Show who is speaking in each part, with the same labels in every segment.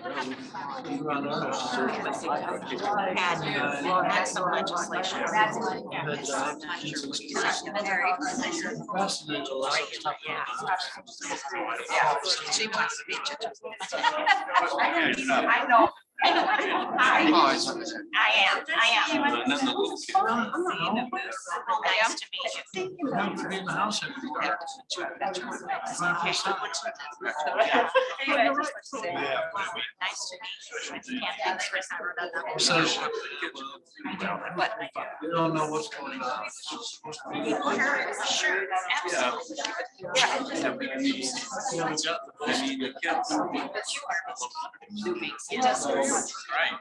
Speaker 1: Well, had some legislation. She wants to be judge.
Speaker 2: I know. I am. I am. Nice to meet you.
Speaker 3: In the house.
Speaker 2: Nice to meet you. Can't think of it.
Speaker 3: So
Speaker 2: But
Speaker 3: you don't know what's going on. It's supposed to be-
Speaker 2: sure, absolutely. But you are moving. Yes.
Speaker 4: Right.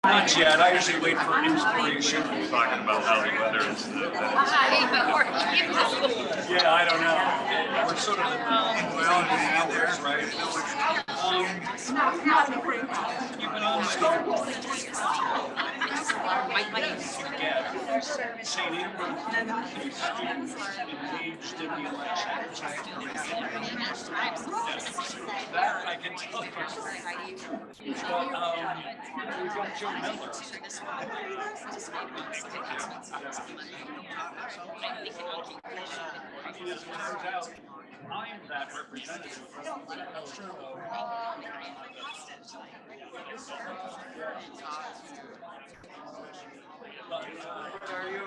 Speaker 3: Not yet, I usually wait for inspiration.
Speaker 4: Talking about how the weather is.
Speaker 3: Yeah, I don't know. We're sort of, well, there, right? Keep it on St. Ambrose students engaged in the election. That I can tell you. But, we've got Joe Miller. As it turns out, I'm that representative. But, what are you?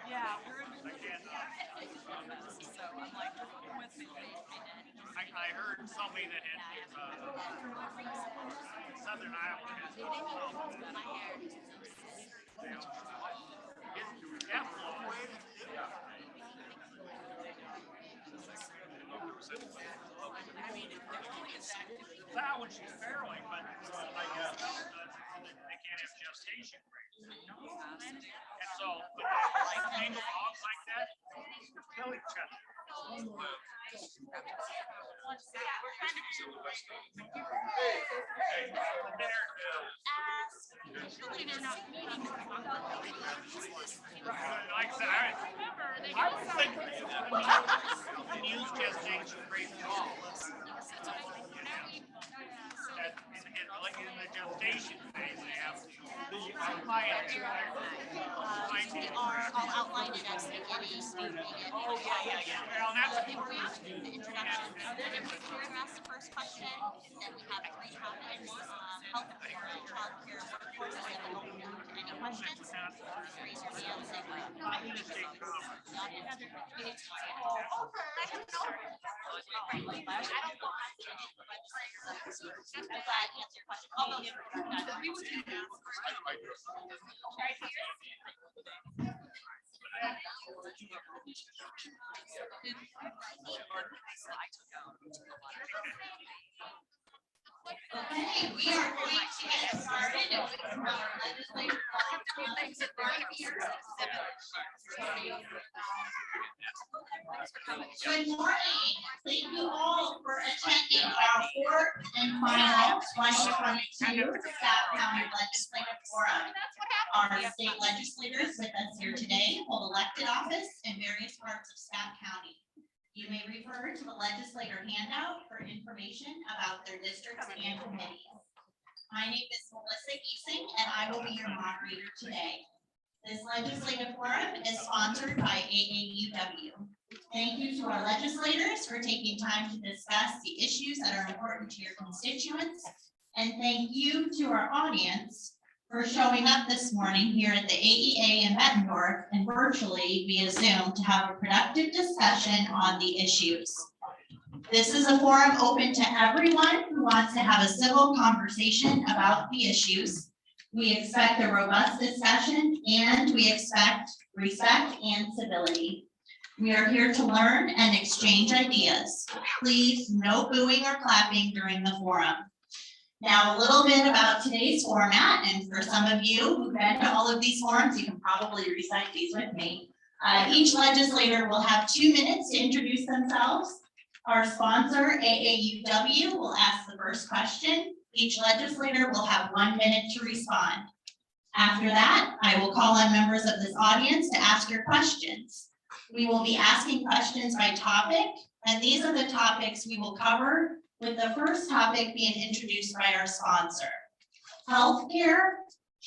Speaker 5: Yeah, we're in so I'm like,
Speaker 4: I heard somebody that had Southern Iowa has that when she's barreling, but I guess they can't have gestation rates. And so, like single dogs like that, kill each other. Like I said, I was thinking use gestation rates at all. In the gestation phase, they have
Speaker 2: I'll outline it as the beginning.
Speaker 4: Oh, yeah. Well, that's
Speaker 2: The introduction, then paragraphs, the first question, then we have 3 topics, healthcare, childcare, workforce, and then open it up to any questions. Raise your hand, say what. Does that answer your question? Okay, we are going to get started with our legislative. Good morning. Thank you all for attending our 4th and final 2022 Scott County Legislative Forum. Our state legislators with us here today hold elected office in various parts of Scott County. You may refer to the legislator handout for information about their districts and committees. My name is Melissa Giesing, and I will be your moderator today. This legislative forum is sponsored by AAUW. Thank you to our legislators for taking time to discuss the issues that are important to your constituents. And thank you to our audience for showing up this morning here at the AEA in Bettendorf and virtually via Zoom to have a productive discussion on the issues. This is a forum open to everyone who wants to have a civil conversation about the issues. We expect a robust discussion and we expect respect and civility. We are here to learn and exchange ideas. Please, no booing or clapping during the forum. Now, a little bit about today's format, and for some of you who've been to all of these forums, you can probably recite these with me. Each legislator will have 2 minutes to introduce themselves. Our sponsor, AAUW, will ask the first question. Each legislator will have 1 minute to respond. After that, I will call on members of this audience to ask your questions. We will be asking questions by topic, and these are the topics we will cover, with the first topic being introduced by our sponsor: healthcare,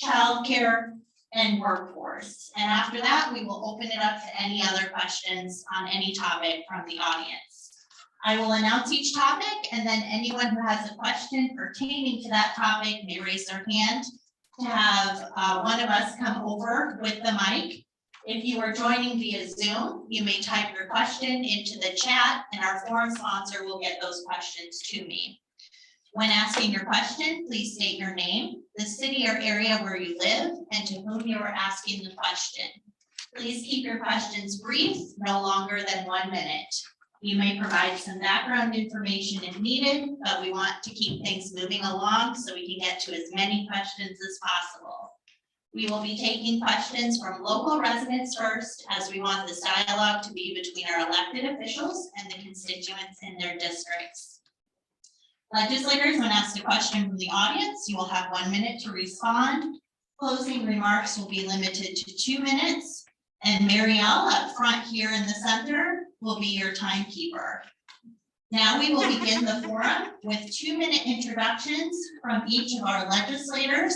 Speaker 2: childcare, and workforce. And after that, we will open it up to any other questions on any topic from the audience. I will announce each topic, and then anyone who has a question pertaining to that topic may raise their hand to have one of us come over with the mic. If you are joining via Zoom, you may type your question into the chat, and our forum sponsor will get those questions to me. When asking your question, please state your name, the city or area where you live, and to whom you are asking the question. Please keep your questions brief, no longer than 1 minute. You may provide some background information if needed, but we want to keep things moving along so we can get to as many questions as possible. We will be taking questions from local residents first, as we want this dialogue to be between our elected officials and the constituents in their districts. Legislators, when asked a question from the audience, you will have 1 minute to respond. Closing remarks will be limited to 2 minutes. And Marielle up front here in the center will be your timekeeper. Now we will begin the forum with 2-minute introductions from each of our legislators.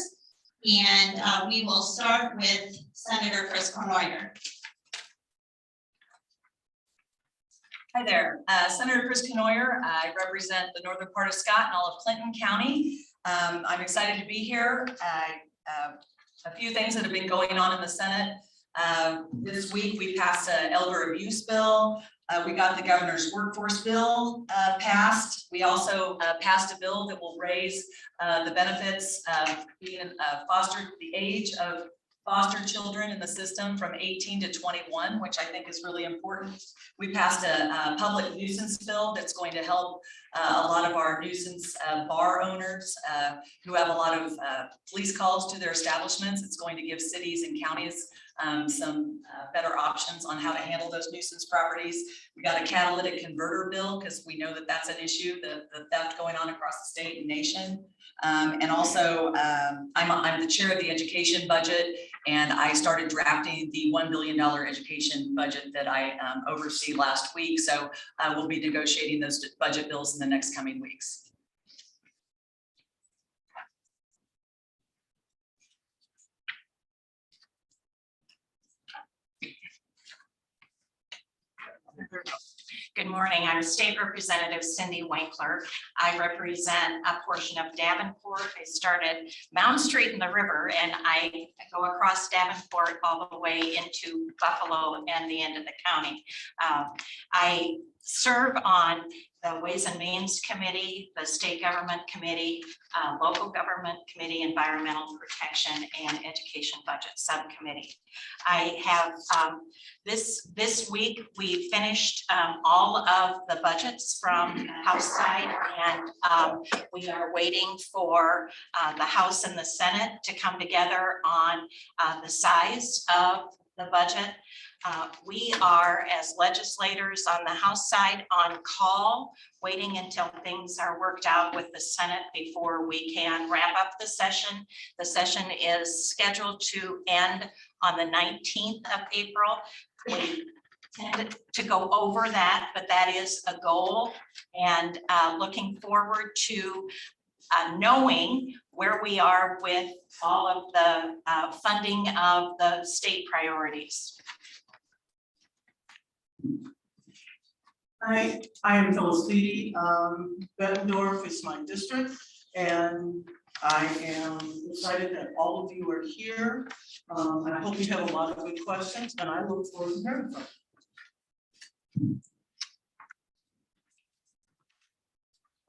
Speaker 2: And we will start with Senator Chris Cournoyer.
Speaker 5: Hi there, Senator Chris Cournoyer. I represent the northern part of Scott and all of Clinton County. I'm excited to be here. A few things that have been going on in the Senate. This week we passed an elder abuse bill. We got the governor's workforce bill passed. We also passed a bill that will raise the benefits of being the age of foster children in the system from 18 to 21, which I think is really important. We passed a public nuisance bill that's going to help a lot of our nuisance bar owners who have a lot of police calls to their establishments. It's going to give cities and counties some better options on how to handle those nuisance properties. We got a catalytic converter bill because we know that that's an issue, the theft going on across the state and nation. And also I'm the chair of the education budget, and I started drafting the $1 billion education budget that I oversee last week. So we'll be negotiating those budget bills in the next coming weeks.
Speaker 1: Good morning. I'm State Representative Cindy Winkler. I represent a portion of Davenport. I started Mound Street in the river, and I go across Davenport all the way into Buffalo and the end of the county. I serve on the Ways and Means Committee, the State Government Committee, Local Government Committee, Environmental Protection, and Education Budget Subcommittee. I have this week we finished all of the budgets from the House side, and we are waiting for the House and the Senate to come together on the size of the budget. We are, as legislators on the House side, on call, waiting until things are worked out with the Senate before we can wrap up the session. The session is scheduled to end on the 19th of April. We tend to go over that, but that is a goal, and looking forward to knowing where we are with all of the funding of the state priorities.
Speaker 6: Hi, I am Phyllis Leedy. Bettendorf is my district, and I am excited that all of you are here. I hope you have a lot of good questions, and I look forward to hearing from you.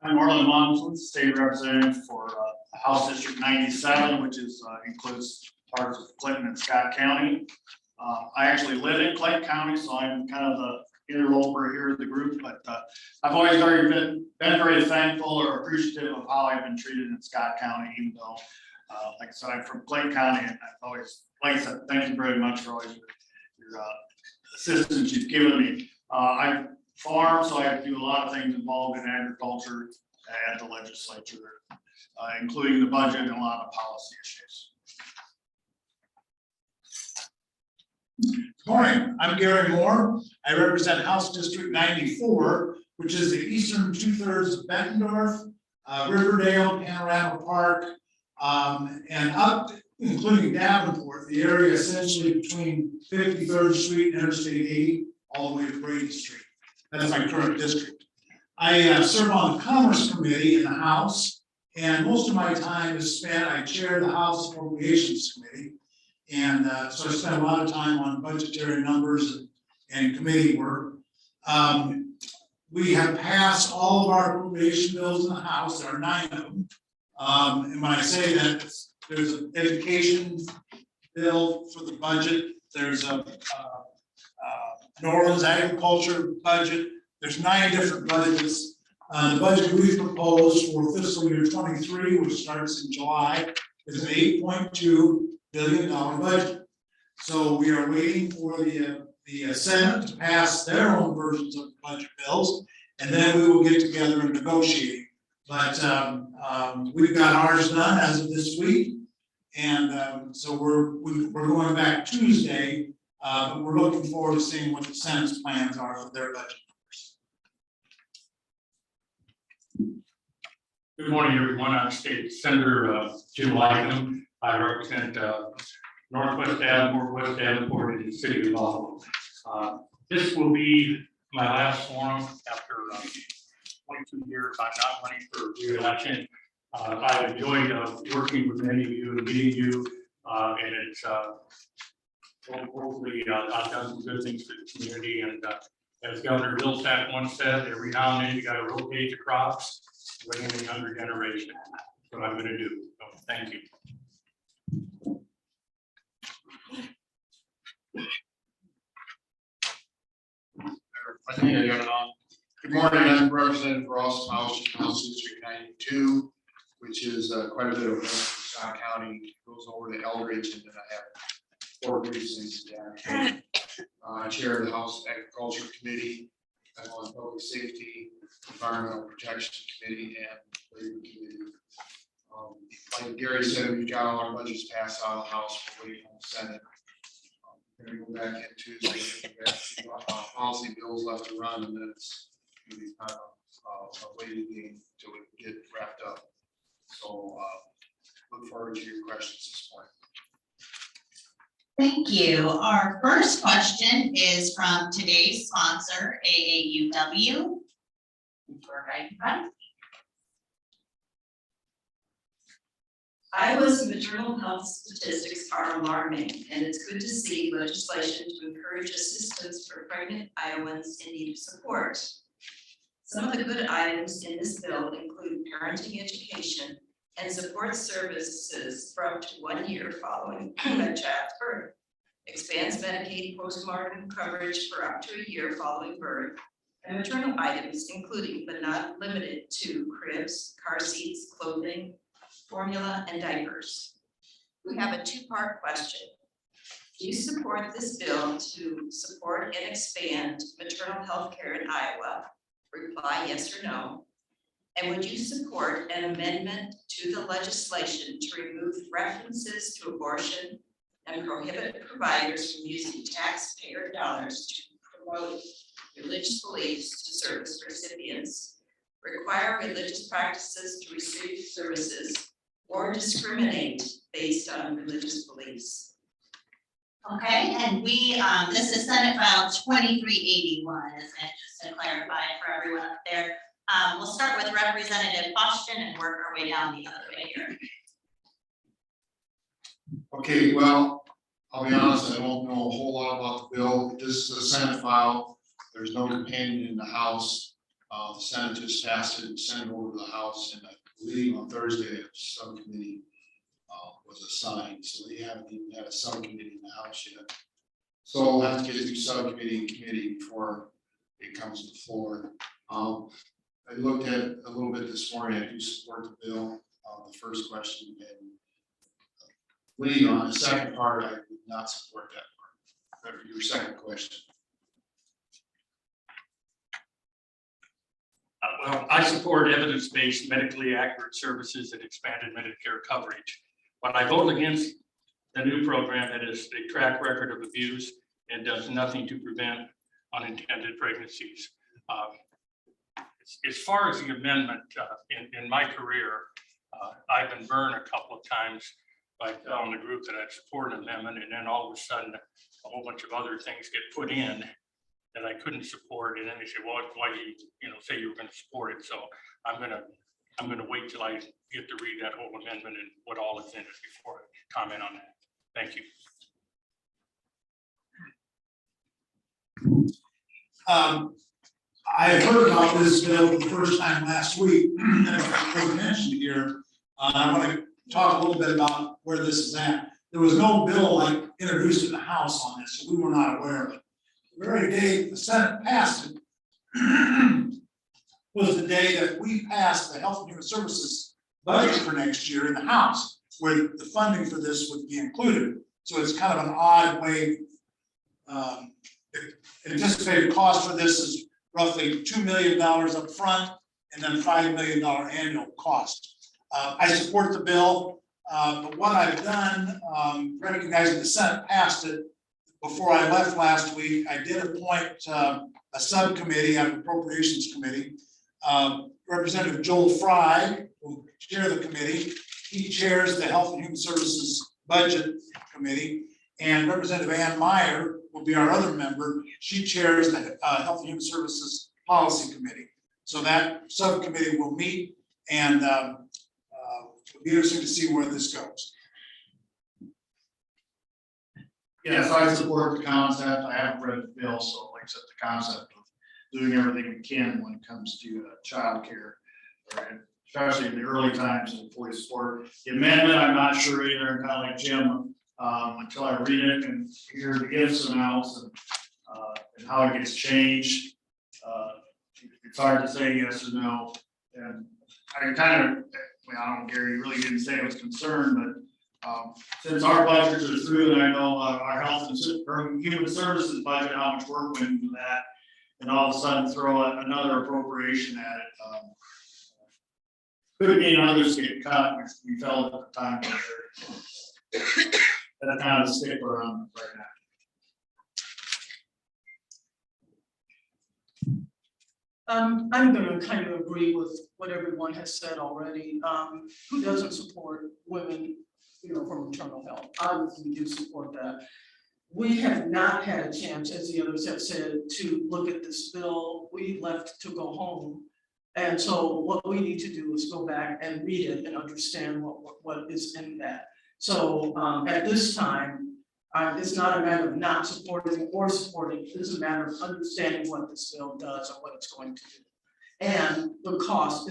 Speaker 4: I'm Marlon Monson, state representative for House District 97, which includes parts of Clinton and Scott County. I actually live in Clinton County, so I'm kind of the interloper here of the group, but I've always been very thankful or appreciative of how I've been treated in Scott County, even though, like I said, I'm from Clinton County, and I've always, like I said, thank you very much for always your assistance you've given me. I farm, so I do a lot of things involved in agriculture at the legislature, including the budget and a lot of policy issues.
Speaker 7: Good morning, I'm Gary Moore. I represent House District 94, which is the eastern 2/3 of Bettendorf, Riverdale, Panorama Park, and up, including Davenport, the area essentially between 53rd Street and Interstate 80, all the way to Brady Street. That is my current district. I serve on the Commerce Committee in the House, and most of my time is spent, I chair the House Appropriations Committee. And so I spend a lot of time on budgetary numbers and committee work. We have passed all of our appropriation bills in the House, there are 9 of them. And when I say that, there's an education bill for the budget, there's a New Orleans agriculture budget, there's 9 different budgets. The budget we proposed for fiscal year 23, which starts in July, is an $8.2 billion budget. So we are waiting for the Senate to pass their own versions of the budget bills, and then we will get together and negotiate. But we've got ours done as of this week, and so we're going back Tuesday, but we're looking forward to seeing what the Senate's plans are for their budget.
Speaker 3: Good morning, everyone. I'm State Senator Jim Lycum. I represent Northwest Davenport, West Davenport, in the city of Buffalo. This will be my last forum after 22 years. I'm not running for re-election. I've enjoyed working with many of you and meeting you, and it's hopefully I've done some good things for the community. And as Governor Vilsack once said, every now and then you got to rotate the crops, bring in the younger generation. That's what I'm going to do. So thank you.
Speaker 8: Good morning, I'm Representative Ross House District 92, which is quite a bit of Scott County, goes over to Eldridge, and then I have 4 precincts down. I chair the House Agriculture Committee. I'm on Public Safety, Environmental Protection Committee, and Labor Committee. Like Gary said, we've got all our budgets passed out of the House, we're waiting on the Senate. We're gonna go back in Tuesday, policy bills left to run, and then it's gonna be kind of a waiting game until we get wrapped up. So look forward to your questions this morning.
Speaker 2: Thank you. Our first question is from today's sponsor, AAUW.
Speaker 9: Iowa's maternal health statistics are alarming, and it's good to see legislation to encourage assistance for pregnant Iowans in need of support. Some of the good items in this bill include parenting education and support services for up to 1 year following a child's birth, expands Medicaid postpartum coverage for up to a year following birth, and maternal items including but not limited to cribs, car seats, clothing, formula, and diapers. We have a 2-part question. Do you support this bill to support and expand maternal health care in Iowa? Reply yes or no. And would you support an amendment to the legislation to remove references to abortion and prohibit providers from using taxpayer dollars to promote religious beliefs to service recipients, require religious practices to receive services, or discriminate based on religious beliefs?
Speaker 2: Okay, and we, this is Senate File 2381, isn't it? Just to clarify for everyone up there. We'll start with Representative Austin and work our way down the other way here.
Speaker 8: Okay, well, I'll be honest, I don't know a whole lot about the bill. This is a Senate file. There's no companion in the House. The Senate just passed it and sent it over to the House, and I believe on Thursday, the subcommittee was assigned, so they haven't even had a subcommittee in the House yet. So we'll have to get it through subcommittee and committee before it comes to the floor. I looked at it a little bit this morning. I do support the bill, the first question, and lead on the second part, I would not support that part. Your second question.
Speaker 3: Well, I support evidence-based, medically accurate services and expanded Medicare coverage. But I vote against the new program that is a track record of abuse and does nothing to prevent unintended pregnancies. As far as the amendment, in my career, I've been burned a couple of times by telling the group that I'd support an amendment, and then all of a sudden, a whole bunch of other things get put in that I couldn't support, and then they said, well, why do you know, say you were gonna support it, so I'm gonna wait till I get to read that whole amendment and what all is in it before I comment on that. Thank you.
Speaker 7: I heard about this bill for the first time last week, and it was mentioned here. I want to talk a little bit about where this is at. There was no bill like introduced in the House on this, so we were not aware of it. The very day the Senate passed it was the day that we passed the Health and Human Services budget for next year in the House, where the funding for this would be included. So it's kind of an odd way. The anticipated cost for this is roughly $2 million up front and then $5 million annual cost. I support the bill, but what I've done, recognizing the Senate passed it before I left last week, I did appoint a subcommittee on the Appropriations Committee. Representative Joel Fry will chair the committee. He chairs the Health and Human Services Budget Committee. And Representative Ann Meyer will be our other member. She chairs the Health and Human Services Policy Committee. So that subcommittee will meet, and it'll be interesting to see where this goes.
Speaker 4: Yes, I support the concept. I haven't read the bill, so like I said, the concept of doing everything we can when it comes to childcare, right? Especially in the early times, and fully support. The amendment, I'm not sure either, kind of like Jim, until I read it and hear the gifts announced and how it gets changed. It's hard to say yes or no. And I kind of, well, I don't know, Gary really didn't say I was concerned, but since our budgets are through, and I know our health and human services budget, how much work went into that, and all of a sudden throw another appropriation at it. Could mean others get cut, which we felt at the time. That's kind of a stickler on right now.
Speaker 6: I'm gonna kind of agree with what everyone has said already. Who doesn't support women, for maternal health? Obviously, we do support that. We have not had a chance, as the others have said, to look at this bill. We left to go home. And so what we need to do is go back and read it and understand what is in that. So at this time, it's not a matter of not supporting or supporting, it is a matter of understanding what this bill does and what it's going to do. And the cost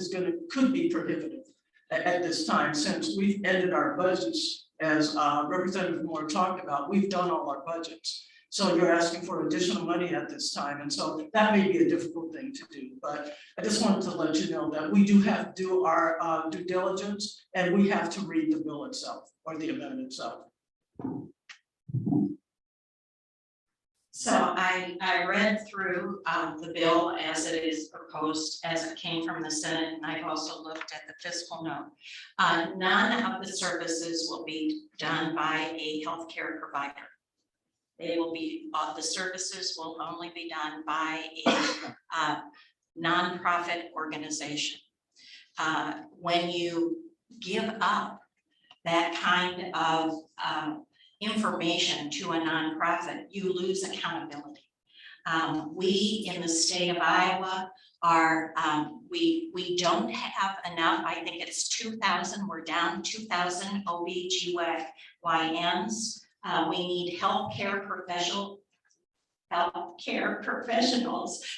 Speaker 6: could be prohibitive at this time, since we've ended our budgets, as Representative Moore talked about, we've done all our budgets. So you're asking for additional money at this time, and so that may be a difficult thing to do, but I just wanted to let you know that we do have to do our due diligence, and we have to read the bill itself, or the amendment itself.
Speaker 1: So I read through the bill as it is proposed, as it came from the Senate, and I've also looked at the fiscal note. None of the services will be done by a healthcare provider. They will be, the services will only be done by a nonprofit organization. When you give up that kind of information to a nonprofit, you lose accountability. We in the state of Iowa are, we don't have enough. I think it's 2,000, we're down 2,000 OB/GYNs. We need healthcare professionals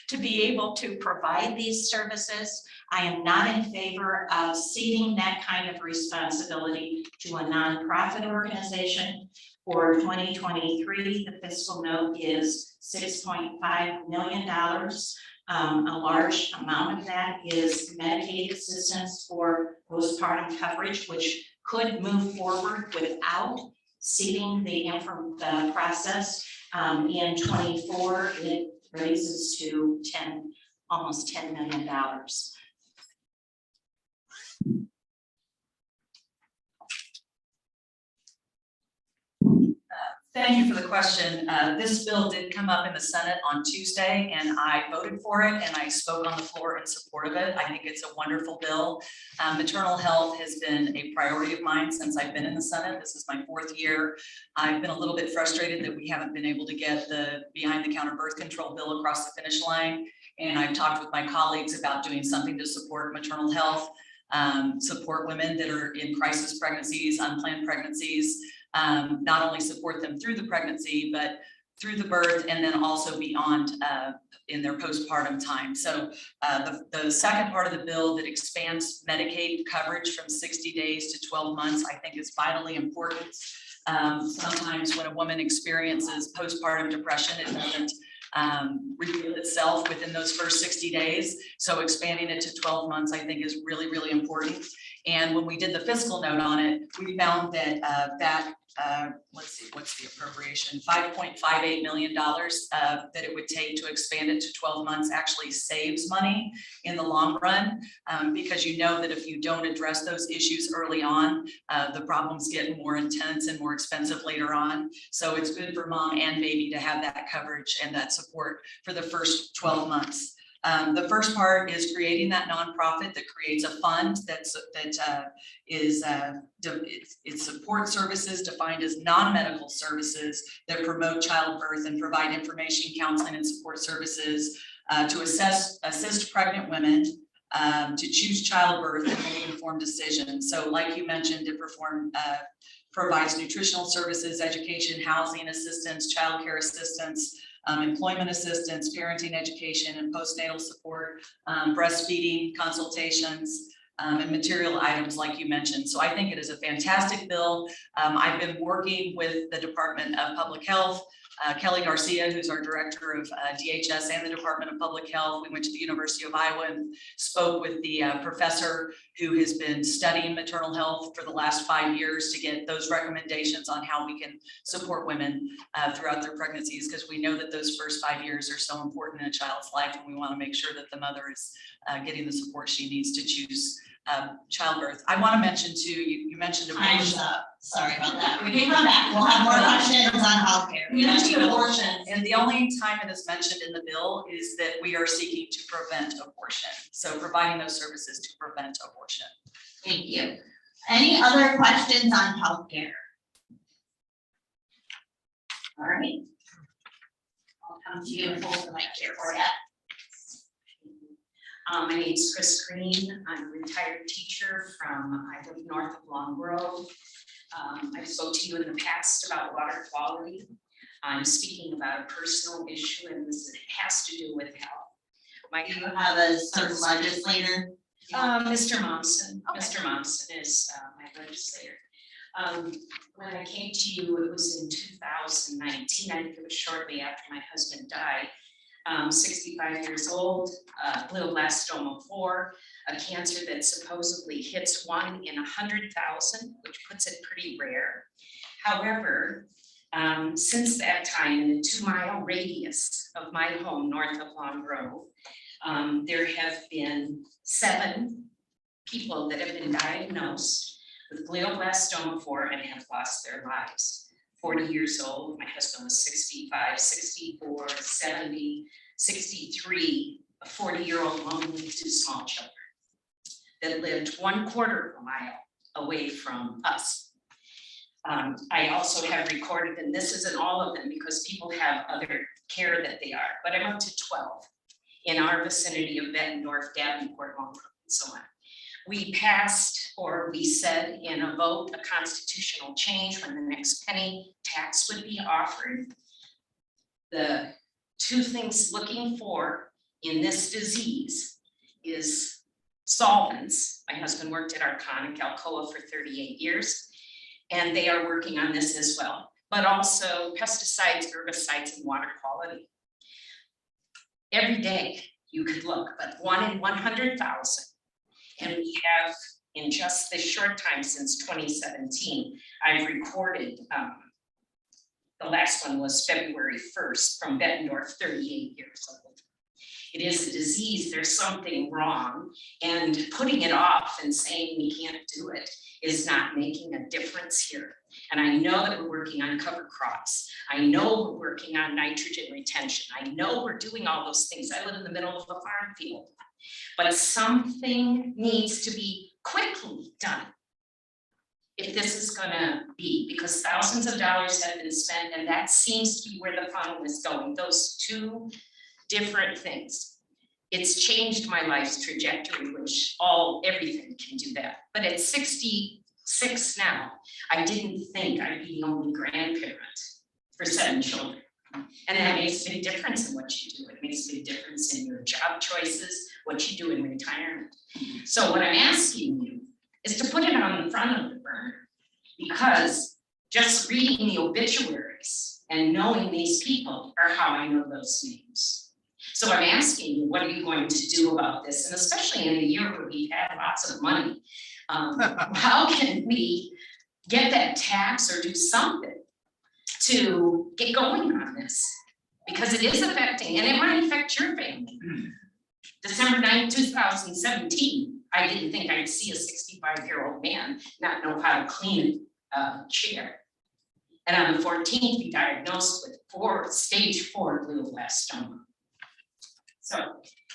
Speaker 1: to be able to provide these services. I am not in favor of ceding that kind of responsibility to a nonprofit organization. For 2023, the fiscal note is $6.5 million. A large amount of that is Medicaid assistance for postpartum coverage, which could move forward without ceding the process. In 24, it raises to almost $10 million.
Speaker 5: Thank you for the question. This bill did come up in the Senate on Tuesday, and I voted for it, and I spoke on the floor in support of it. I think it's a wonderful bill. Maternal health has been a priority of mine since I've been in the Senate. This is my 4th year. I've been a little bit frustrated that we haven't been able to get the behind-the-counter birth control bill across the finish line. And I've talked with my colleagues about doing something to support maternal health, support women that are in crisis pregnancies, unplanned pregnancies, not only support them through the pregnancy, but through the birth, and then also beyond in their postpartum time. So the second part of the bill that expands Medicaid coverage from 60 days to 12 months, I think is vitally important. Sometimes when a woman experiences postpartum depression, it doesn't reveal itself within those first 60 days. So expanding it to 12 months, I think, is really, really important. And when we did the fiscal note on it, we found that let's see, what's the appropriation? $5.58 million that it would take to expand it to 12 months actually saves money in the long run, because you know that if you don't address those issues early on, the problems get more intense and more expensive later on. So it's good for mom and baby to have that coverage and that support for the first 12 months. The first part is creating that nonprofit that creates a fund that support services defined as non-medical services that promote childbirth and provide information, counseling, and support services to assist pregnant women to choose childbirth and make informed decisions. So like you mentioned, it provides nutritional services, education, housing assistance, childcare assistance, employment assistance, parenting education, and postnatal support, breastfeeding consultations, and material items like you mentioned. So I think it is a fantastic bill. I've been working with the Department of Public Health, Kelly Garcia, who's our director of DHS and the Department of Public Health. We went to the University of Iowa and spoke with the professor who has been studying maternal health for the last 5 years to get those recommendations on how we can support women throughout their pregnancies, because we know that those first 5 years are so important in a child's life, and we want to make sure that the mother is getting the support she needs to choose childbirth. I want to mention too, you mentioned
Speaker 2: Time's
Speaker 5: abortion.
Speaker 2: up. Sorry about that. We can come back. We'll have more questions on healthcare.
Speaker 5: You mentioned abortion, and the only time it is mentioned in the bill is that we are seeking to prevent abortion. So providing those services to prevent abortion.
Speaker 2: Thank you. Any other questions on healthcare? All right. I'll come to you and hold the mic here for you.
Speaker 10: My name is Chris Green. I'm a retired teacher from, I live north of Long Grove. I spoke to you in the past about water quality. I'm speaking about a personal issue, and this has to do with health.
Speaker 2: Do you have a certain legislator?
Speaker 10: Mr. Momsen.
Speaker 2: Okay.
Speaker 10: Mr. Momsen is my legislator. When I came to you, it was in 2019. I think it was shortly after my husband died. 65 years old, glioblastoma 4, a cancer that supposedly hits 1 in 100,000, which puts it pretty rare. However, since that time, in a 2-mile radius of my home north of Long Grove, there have been 7 people that have been diagnosed with glioblastoma 4 and have lost their lives. 40 years old, my husband was 65, 64, 70, 63, a 40-year-old woman with 2 small children that lived 1/4 of a mile away from us. I also have recorded, and this isn't all of them because people have other care that they are, but I'm up to 12 in our vicinity of Bettendorf, Davenport, Long Grove, and so on. We passed, or we said in a vote, a constitutional change when the next penny tax would be offered. The 2 things looking for in this disease is solvents. My husband worked at Arconic Alcoa for 38 years, and they are working on this as well, but also pesticides, herbicides, and water quality. Every day you could look, but 1 in 100,000. And we have, in just this short time since 2017, I've recorded, the last one was February 1st from Bettendorf, 38 years old. it is a disease, there's something wrong. And putting it off and saying we can't do it is not making a difference here. And I know that we're working on cover crops. I know we're working on nitrogen retention. I know we're doing all those things. I live in the middle of a farm field. But something needs to be quickly done if this is gonna be, because thousands of dollars have been spent, and that seems to be where the funnel is going, those two different things. It's changed my life's trajectory, which everything can do that. But at 66 now, I didn't think I'd be the only grandparent for 7 children. And that makes a big difference in what you do. It makes a big difference in your job choices, what you do in retirement. So what I'm asking you is to put it on the front of the burner, because just reading the obituaries and knowing these people are how I know those names. So I'm asking you, what are you going to do about this? And especially in a year where we have lots of money, how can we get that tax or do something to get going on this? Because it is affecting, and it might affect your family. December 9, 2017, I didn't think I'd see a 65-year-old man not know how to clean a chair. And on the 14th, be diagnosed with stage 4 glioblastoma. So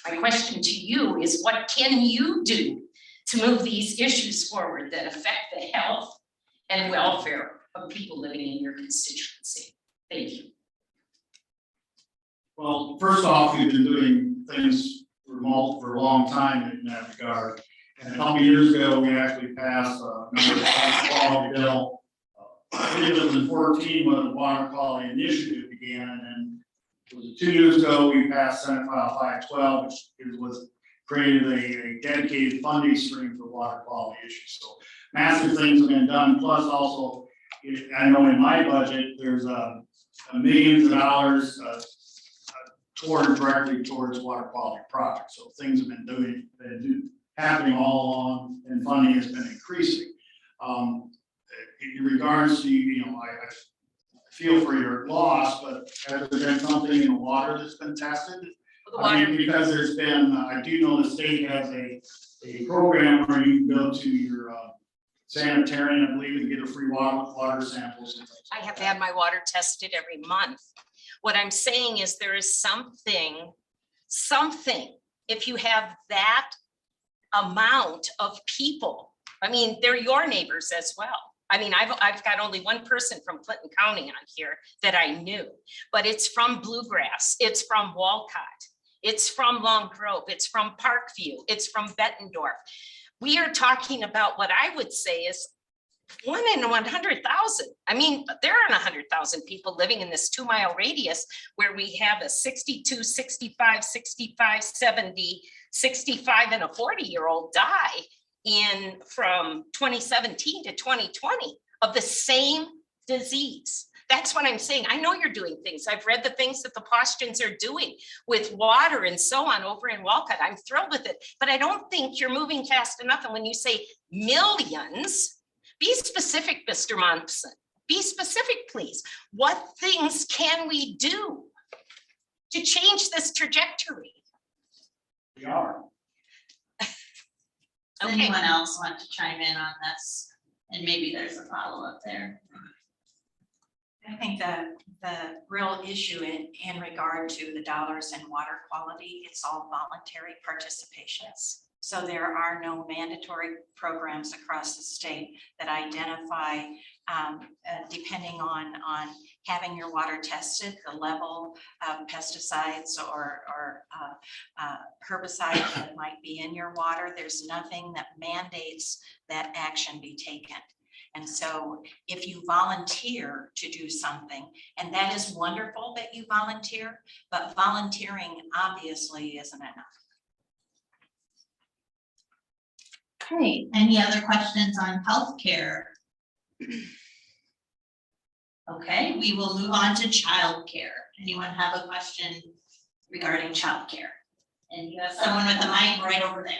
Speaker 10: my question to you is, what can you do to move these issues forward that affect the health and welfare of people living in your constituency? Thank you.
Speaker 4: Well, first off, we've been doing things for a long time in that regard. And a couple years ago, we actually passed a number of quality bill. I believe it was in 14 when the water quality initiative began, and then it was 2 years ago, we passed Senate File 512, which was created a dedicated funding stream for water quality issues. So massive things have been done, plus also, I know in my budget, there's millions of dollars directly towards water quality projects. So things have been happening all along, and funding has been increasing. In regards to, I feel for your loss, but has there been something in the water that's been tested? I mean, because there's been, I do know the state has a program where you can go to your sanitarian, I believe, and get a free water samples.
Speaker 1: I have had my water tested every month. What I'm saying is there is something, if you have that amount of people, I mean, they're your neighbors as well. I mean, I've got only one person from Clinton County on here that I knew, but it's from Bluegrass, it's from Walcott, it's from Long Grove, it's from Parkview, it's from Bettendorf. We are talking about what I would say is 1 in 100,000. I mean, there aren't 100,000 people living in this 2-mile radius where we have a 62, 65, 65, 70, 65 and a 40-year-old die from 2017 to 2020 of the same disease. That's what I'm saying. I know you're doing things. I've read the things that the Paustians are doing with water and so on over in Walcott. I'm thrilled with it, but I don't think you're moving fast enough. And when you say millions, be specific, Mr. Monson. Be specific, please. What things can we do to change this trajectory?
Speaker 4: We are.
Speaker 2: Does anyone else want to chime in on this? And maybe there's a follow-up there.
Speaker 1: I think that the real issue in regard to the dollars and water quality, it's all voluntary participations. So there are no mandatory programs across the state that identify, depending on having your water tested, the level of pesticides or herbicides that might be in your water. There's nothing that mandates that action be taken. And so if you volunteer to do something, and that is wonderful that you volunteer, but volunteering obviously isn't enough.
Speaker 2: Okay, any other questions on healthcare? Okay, we will move on to childcare. Anyone have a question regarding childcare? And you have someone with the mic right over there.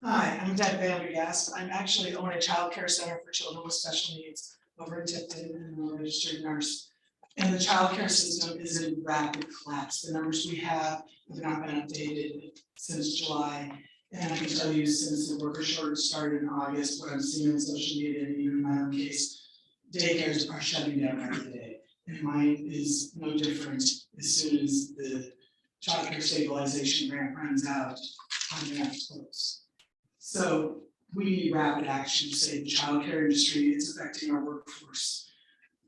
Speaker 11: Hi, I'm Deb Vandergast. I'm actually own a child care center for children with special needs over in Tipton and I'm a registered nurse. And the childcare system is in rapid collapse. The numbers we have not been updated since July. And I can tell you, since the worker shortage started in August, what I'm seeing on social media, and even in my own case, daycares are shutting down every day. And mine is no different. As soon as the childcare stabilization grant runs out, I'm gonna have to close. So we need rapid action to save the childcare industry. It's affecting our workforce.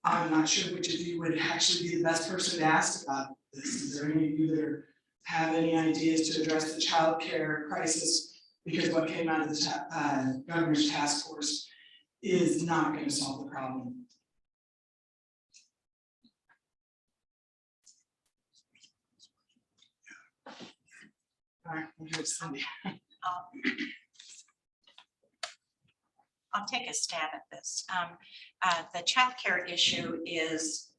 Speaker 11: I'm not sure which of you would actually be the best person to ask about this. Is there any of you that have any ideas to address the childcare crisis? Because what came out of the governor's task force is not going to solve the problem. All right, we'll do it, Cindy.
Speaker 1: I'll take a stab at this. The childcare issue is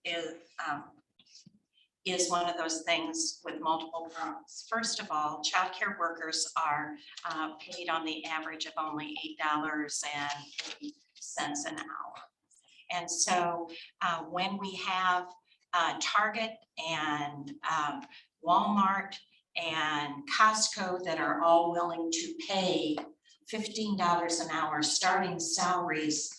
Speaker 1: one of those things with multiple fronts. First of all, childcare workers are paid on the average of only $8.80 an hour. And so when we have Target and Walmart and Costco that are all willing to pay $15 an hour starting salaries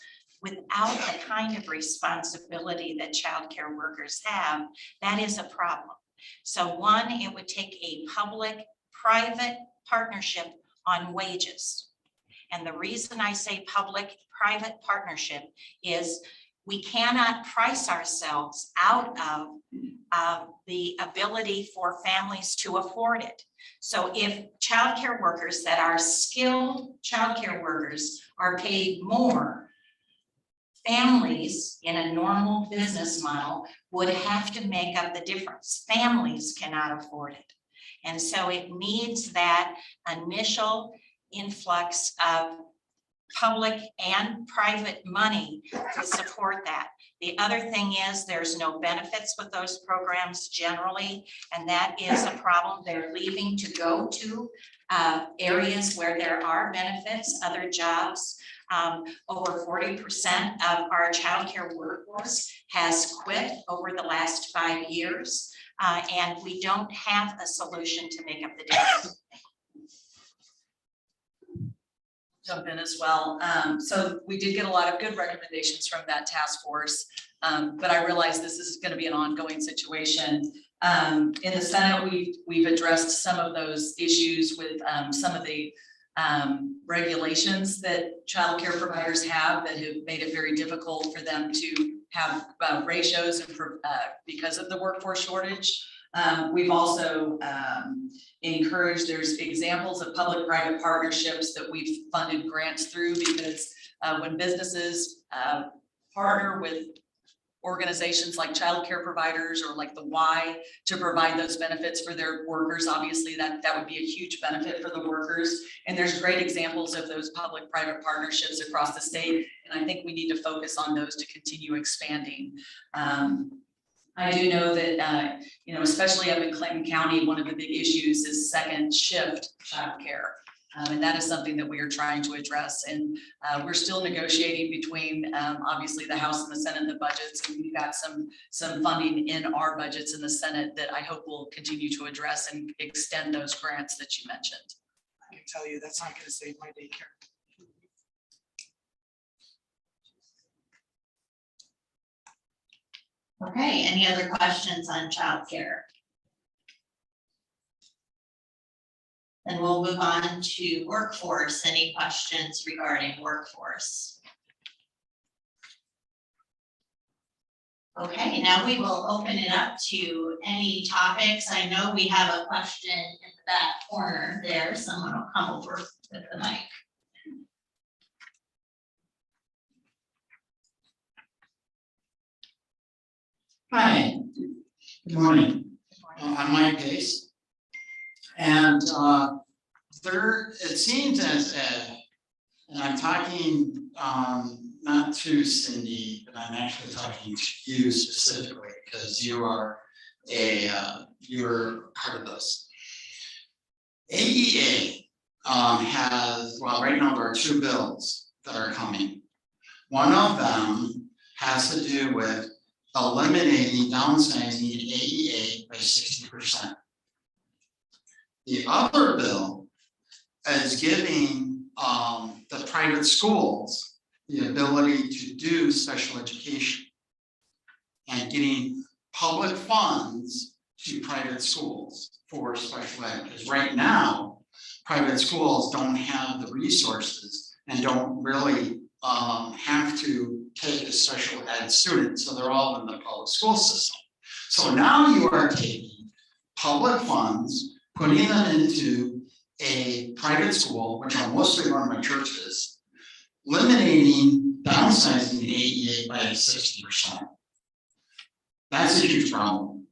Speaker 1: without the kind of responsibility that childcare workers have, that is a problem. So one, it would take a public-private partnership on wages. And the reason I say public-private partnership is we cannot price ourselves out of the ability for families to afford it. So if childcare workers that are skilled childcare workers are paid more, families in a normal business model would have to make up the difference. Families cannot afford it. And so it needs that initial influx of public and private money to support that. The other thing is there's no benefits with those programs generally, and that is a problem. They're leaving to go to areas where there are benefits, other jobs. Over 40% of our childcare workforce has quit over the last 5 years, and we don't have a solution to make up the difference.
Speaker 5: Jump in as well. So we did get a lot of good recommendations from that task force, but I realize this is going to be an ongoing situation. In the Senate, we've addressed some of those issues with some of the regulations that childcare providers have that have made it very difficult for them to have ratios and because of the workforce shortage. We've also encouraged, there's examples of public-private partnerships that we've funded grants through because when businesses partner with organizations like childcare providers or like the Y to provide those benefits for their workers, obviously that would be a huge benefit for the workers. And there's great examples of those public-private partnerships across the state. And I think we need to focus on those to continue expanding. I do know that, especially up in Clinton County, one of the big issues is second shift childcare. And that is something that we are trying to address. And we're still negotiating between, obviously, the House and the Senate and the budgets. And we've got some funding in our budgets in the Senate that I hope will continue to address and extend those grants that you mentioned.
Speaker 11: I can tell you that's not going to save my daycare.
Speaker 2: Okay, any other questions on childcare? Then we'll move on to workforce. Any questions regarding workforce? Okay, now we will open it up to any topics. I know we have a question in the back corner there. Someone will come over with the mic.
Speaker 12: Hi, good morning. I'm Mike Pace. And it seems as, and I'm talking not to Cindy, but I'm actually talking to you specifically because you're part of this. AEA has, well, right now there are 2 bills that are coming. One of them has to do with eliminating downsizing in AEA by 60%. The other bill is giving the private schools the ability to do special education and getting public funds to private schools for special ed. Because right now, private schools don't have the resources and don't really have to take a special ed student, so they're all in the public school system. So now you are taking public funds, putting them into a private school, which are mostly run by churches, eliminating downsizing the AEA by 60%. That's a huge problem.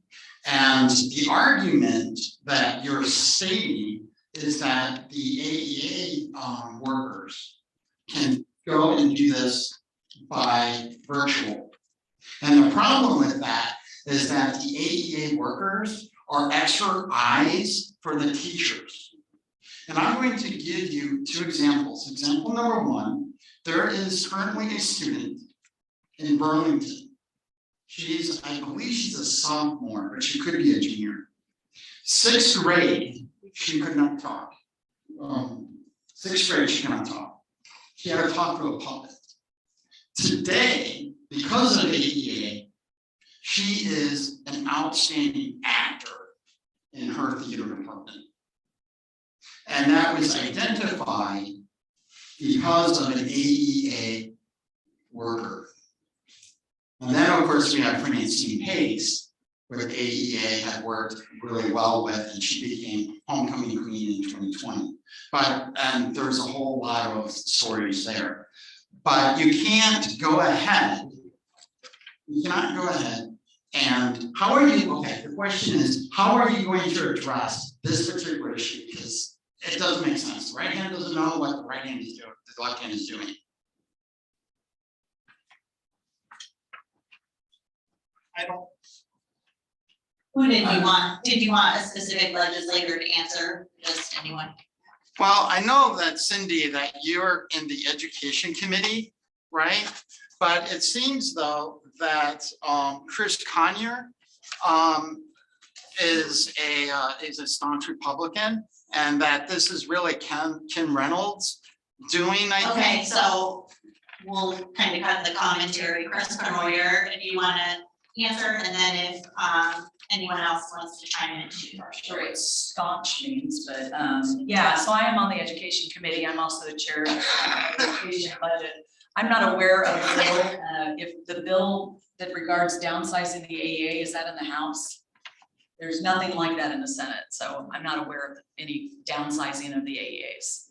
Speaker 12: And the argument that you're stating is that the AEA workers can go and do this by virtual. And the problem with that is that the AEA workers are extra eyes for the teachers. And I'm going to give you 2 examples. Example number 1, there is currently a student in Burlington. I believe she's a sophomore, but she could be a junior. 6th grade, she could not talk. 6th grade, she cannot talk. She had to talk to a puppet. Today, because of AEA, she is an outstanding actor in her theater department. And that was identified because of an AEA worker. And then, of course, we have Francine Pace, which AEA had worked really well with, and she became homecoming queen in 2020. And there's a whole lot of stories there. But you can't go ahead. You cannot go ahead and how are you, okay, the question is, how are you going to address this particular issue? Because it doesn't make sense. The right hand doesn't know what the right hand is doing, the left hand is doing. I don't.
Speaker 2: Who did you want? Did you want a specific legislator to answer? Just anyone?
Speaker 12: Well, I know that Cindy, that you're in the education committee, right? But it seems though that Chris Conyer is a staunch Republican, and that this is really Kim Reynolds doing, I think.
Speaker 2: Okay, so we'll kind of cut the commentary. Chris Croyer, if you wanna answer, and then if anyone else wants to chime in too.
Speaker 5: Sure, what staunch means, but yeah, so I am on the education committee. I'm also the chair of the education budget. I'm not aware of the bill, if the bill that regards downsizing the AEA, is that in the House? There's nothing like that in the Senate, so I'm not aware of any downsizing of the AEAs.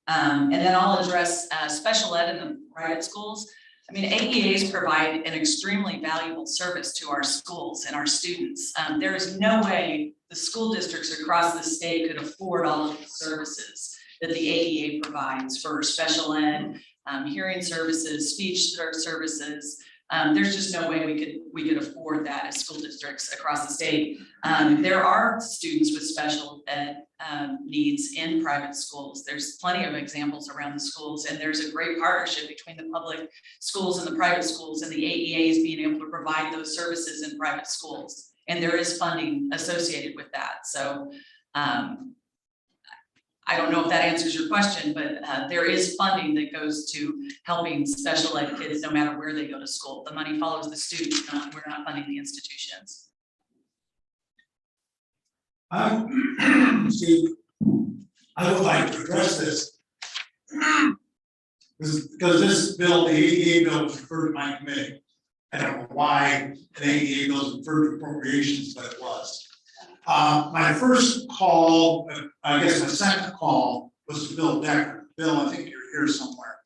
Speaker 5: And then I'll address special ed in the private schools. I mean, AEAs provide an extremely valuable service to our schools and our students. There is no way the school districts across the state could afford all of the services that the AEA provides for special ed, hearing services, speech services. There's just no way we could afford that as school districts across the state. There are students with special ed needs in private schools. There's plenty of examples around the schools, and there's a great partnership between the public schools and the private schools, and the AEA is being able to provide those services in private schools. And there is funding associated with that. So I don't know if that answers your question, but there is funding that goes to helping special ed kids no matter where they go to school. The money follows the student, we're not funding the institutions.
Speaker 7: Steve, I would like to address this. Because this bill, the AEA bill was referred to my committee. I don't know why an AEA bill was referred to appropriations, but it was. My first call, I guess my second call was to Bill Decker. Bill, I think you're here somewhere.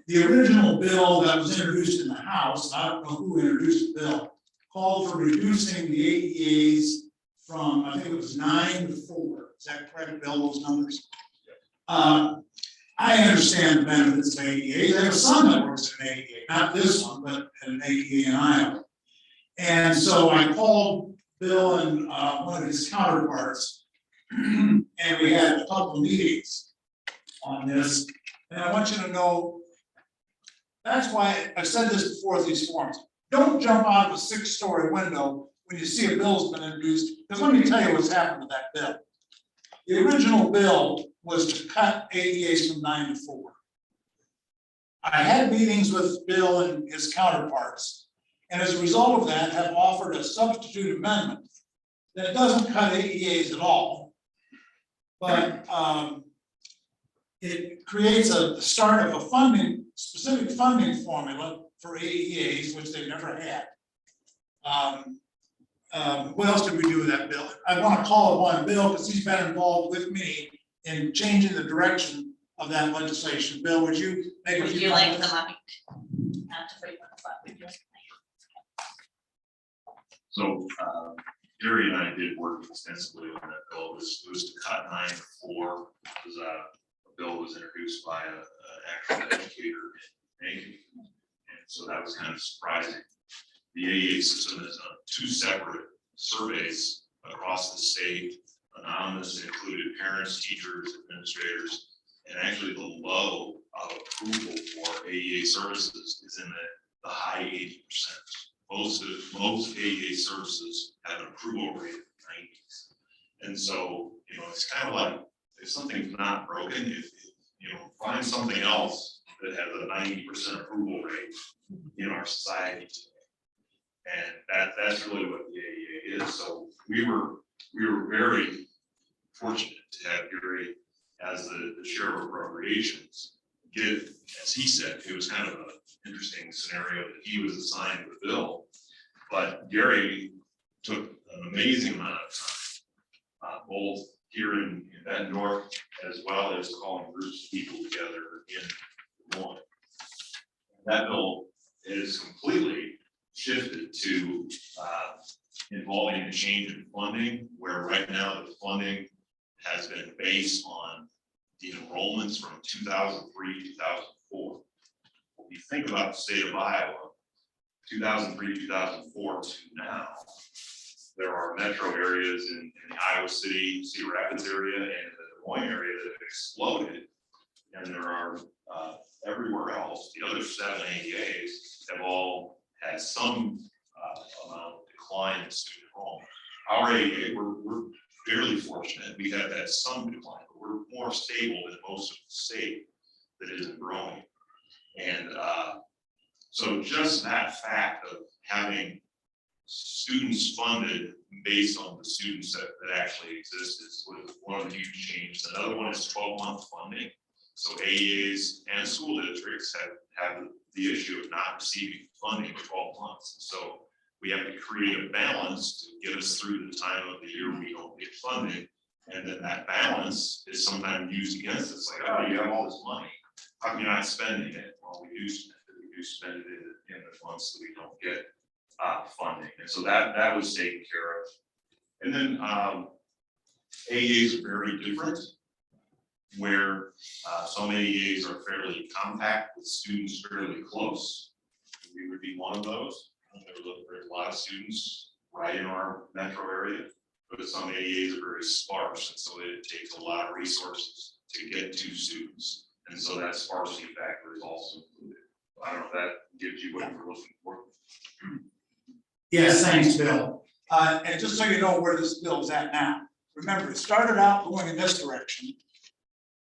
Speaker 7: The original bill that was introduced in the House, I don't know who introduced the bill, called for reducing the AEAs from, I think it was 9 to 4. Is that correct, Bill, those numbers? I understand the benefits of AEA. I have a son that works at an AEA, not this one, but at an AEA in Iowa. And so I called Bill and one of his counterparts, and we had a couple of meetings on this. And I want you to know, that's why I've said this before at these forums. don't jump out of a 6-story window when you see a bill's been introduced, because let me tell you what's happened to that bill. The original bill was to cut ADAs from 9 to 4. I had meetings with Bill and his counterparts, and as a result of that, have offered a substitute amendment that doesn't cut AEAs at all, but it creates a start of a specific funding formula for AEAs, which they've never had. What else did we do with that bill? I want to call upon Bill because he's been involved with me in changing the direction of that legislation. Bill, would you make a
Speaker 1: Would
Speaker 7: few
Speaker 1: you like
Speaker 7: comments?
Speaker 1: the mic? Not to put you on the spot, would you?
Speaker 13: So, Gary and I did work extensively on that bill. It was to cut 9 to 4. It was a bill was introduced by an actual educator in Aiken. And so that was kind of surprising. The AEA system has done 2 separate surveys across the state, anonymous, included parents, teachers, administrators, and actually the low of approval for AEA services is in the high 80%. Most AEA services have an approval rate of 90s. And so, it's kind of like, if something's not broken, find something else that has a 90% approval rate in our society today. And that's really what the AEA is. So we were very fortunate to have Gary as the chair of appropriations give, as he said, it was kind of an interesting scenario that he was assigned the bill. But Gary took an amazing amount of time, both here in Bettendorf, as well as calling groups of people together in Des Moines. That bill is completely shifted to involving a change in funding, where right now the funding has been based on the enrollments from 2003, 2004. When you think about the state of Iowa, 2003, 2004 to now, there are metro areas in the Iowa City, Cedar Rapids area, and the Des Moines area that have exploded. And there are everywhere else, the other 7 AEAs have all had some amount of decline in student enrollment. Our AEA, we're fairly fortunate. We have had some decline, but we're more stable than most of the state that isn't growing. And so just that fact of having students funded based on the students that actually exist is one of the huge changes. Another one is 12-month funding. So AEAs and school districts have the issue of not receiving funding for 12 months. So we have to create a balance to get us through the time of the year we don't get funding. And then that balance is sometimes used against us, like, oh, you have all this money, how come you're not spending it? Well, we do spend it in the months that we don't get funding. And so that was taken care of. And then AEAs are very different, where some AEAs are fairly compact with students fairly close. We would be one of those. There's a lot of students right in our metro area, but some AEAs are very sparse, and so it takes a lot of resources to get to students. And so that sparsity factor is also included. I don't know if that gives you what you're looking for.
Speaker 7: Yes, thanks, Bill. And just so you know where this bill is at now, remember, it started out going in this direction.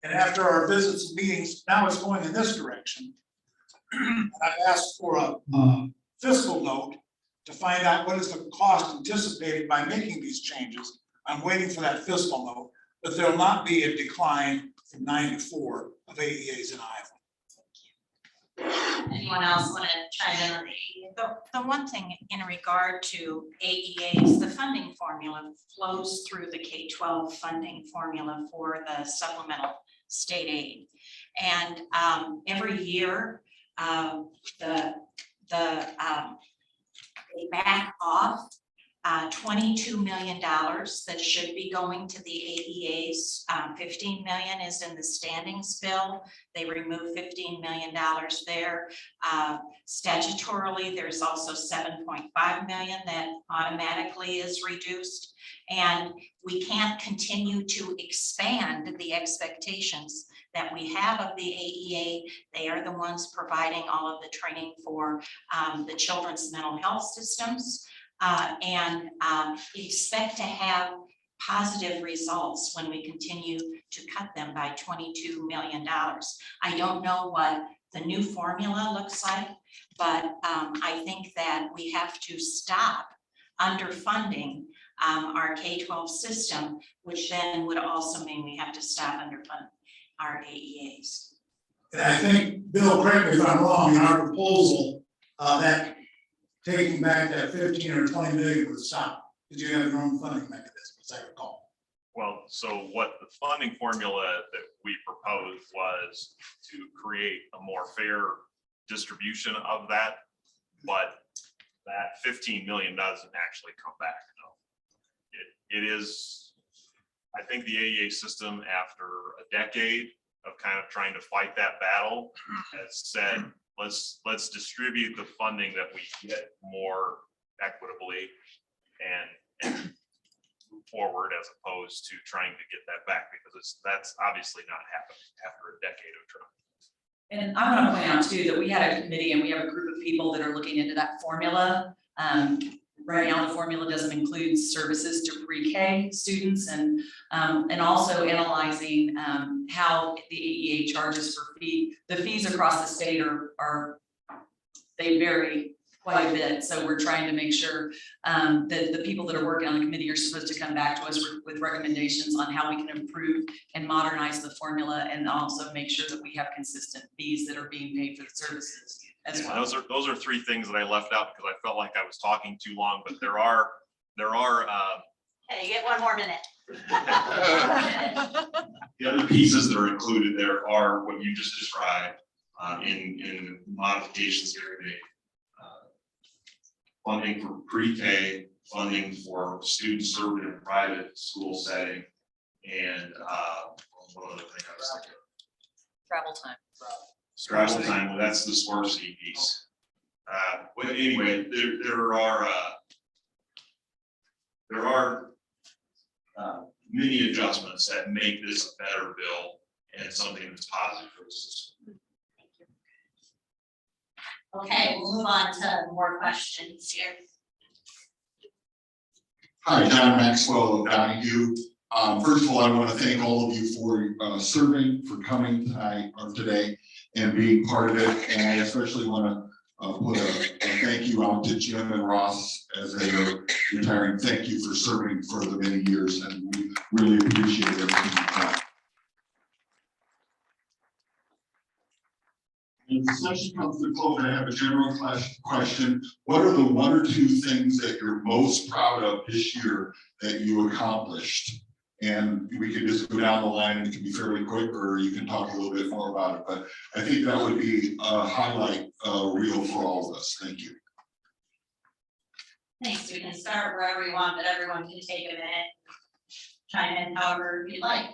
Speaker 7: And after our visits and meetings, now it's going in this direction. I've asked for a fiscal note to find out what is the cost anticipated by making these changes. I'm waiting for that fiscal note, but there'll not be a decline from 9 to 4 of AEAs in Iowa.
Speaker 1: Anyone else want to chime in on the AEA? The one thing in regard to AEAs, the funding formula flows through the K-12 funding formula for the supplemental state aid. And every year, they back off $22 million that should be going to the AEAs. 15 million is in the standings bill. They removed $15 million there. Statutorily, there's also 7.5 million that automatically is reduced. And we can't continue to expand the expectations that we have of the AEA. They are the ones providing all of the training for the children's mental health systems. And expect to have positive results when we continue to cut them by $22 million. I don't know what the new formula looks like, but I think that we have to stop underfunding our K-12 system, which then would also mean we have to stop underfunding our AEAs.
Speaker 7: And I think, Bill, correct me if I'm wrong, in our proposal, that taking back that 15 or 20 million would stop, because you have your own funding mechanism, as I recall.
Speaker 13: Well, so what the funding formula that we proposed was to create a more fair distribution of that, but that 15 million doesn't actually come back. No. It is, I think the AEA system, after a decade of kind of trying to fight that battle, has said, let's distribute the funding that we get more equitably and move forward, as opposed to trying to get that back, because that's obviously not happening after a decade of trying.
Speaker 5: And I want to point out too, that we had a committee and we have a group of people that are looking into that formula. Right now, the formula doesn't include services to pre-K students and also analyzing how the AEA charges for fee. The fees across the state they vary quite a bit. So we're trying to make sure that the people that are working on the committee are supposed to come back to us with recommendations on how we can improve and modernize the formula, and also make sure that we have consistent fees that are being paid for the services as well.
Speaker 13: Those are three things that I left out because I felt like I was talking too long, but there are
Speaker 1: Hey, you get one more minute.
Speaker 13: the other pieces that are included there are what you just described in modifications here today. Funding for pre-K, funding for students served in a private school setting, and one other thing I was thinking.
Speaker 5: Travel time.
Speaker 13: Travel time, well, that's the sparsity piece. But anyway, there are many adjustments that make this a better bill and something that's positive for the system.
Speaker 2: Okay, we'll move on to more questions here.
Speaker 8: Hi, John Maxwell of Donahue. First of all, I want to thank all of you for serving, for coming tonight or today and being part of it. And I especially want to put a thank you out to Jim and Ross as they are retiring. Thank you for serving for the many years, and we really appreciate everything you've done. As the session comes to close, I have a general question. What are the one or two things that you're most proud of this year that you accomplished? And we can just go down the line, and it can be fairly quick, or you can talk a little bit more about it. But I think that would be a highlight reel for all of us. Thank you.
Speaker 2: Thanks, we can start wherever you want, but everyone can take a minute. Chime in however you'd like.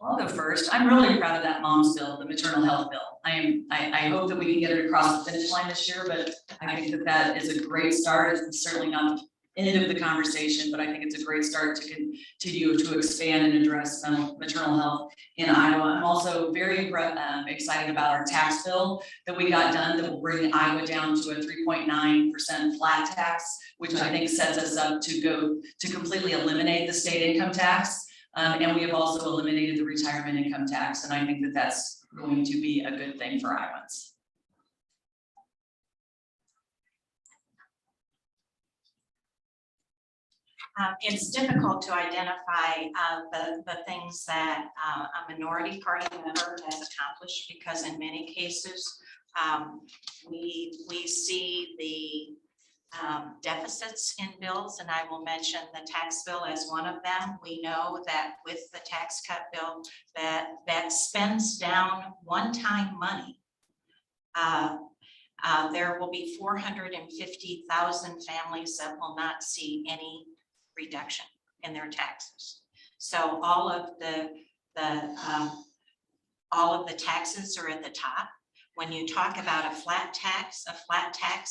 Speaker 5: I'll go first. I'm really proud of that mom's bill, the maternal health bill. I hope that we can get it across the finish line this year, but I think that is a great start. It's certainly not the end of the conversation, but I think it's a great start to continue to expand and address maternal health in Iowa. I'm also very excited about our tax bill that we got done that will bring Iowa down to a 3.9% flat tax, which I think sets us up to completely eliminate the state income tax. And we have also eliminated the retirement income tax, and I think that that's going to be a good thing for Iowans.
Speaker 1: It's difficult to identify the things that a minority party member has accomplished, because in many cases, we see the deficits in bills, and I will mention the tax bill as one of them. We know that with the tax cut bill that spends down one-time money There will be 450,000 families that will not see any reduction in their taxes. So all of the taxes are at the top. When you talk about a flat tax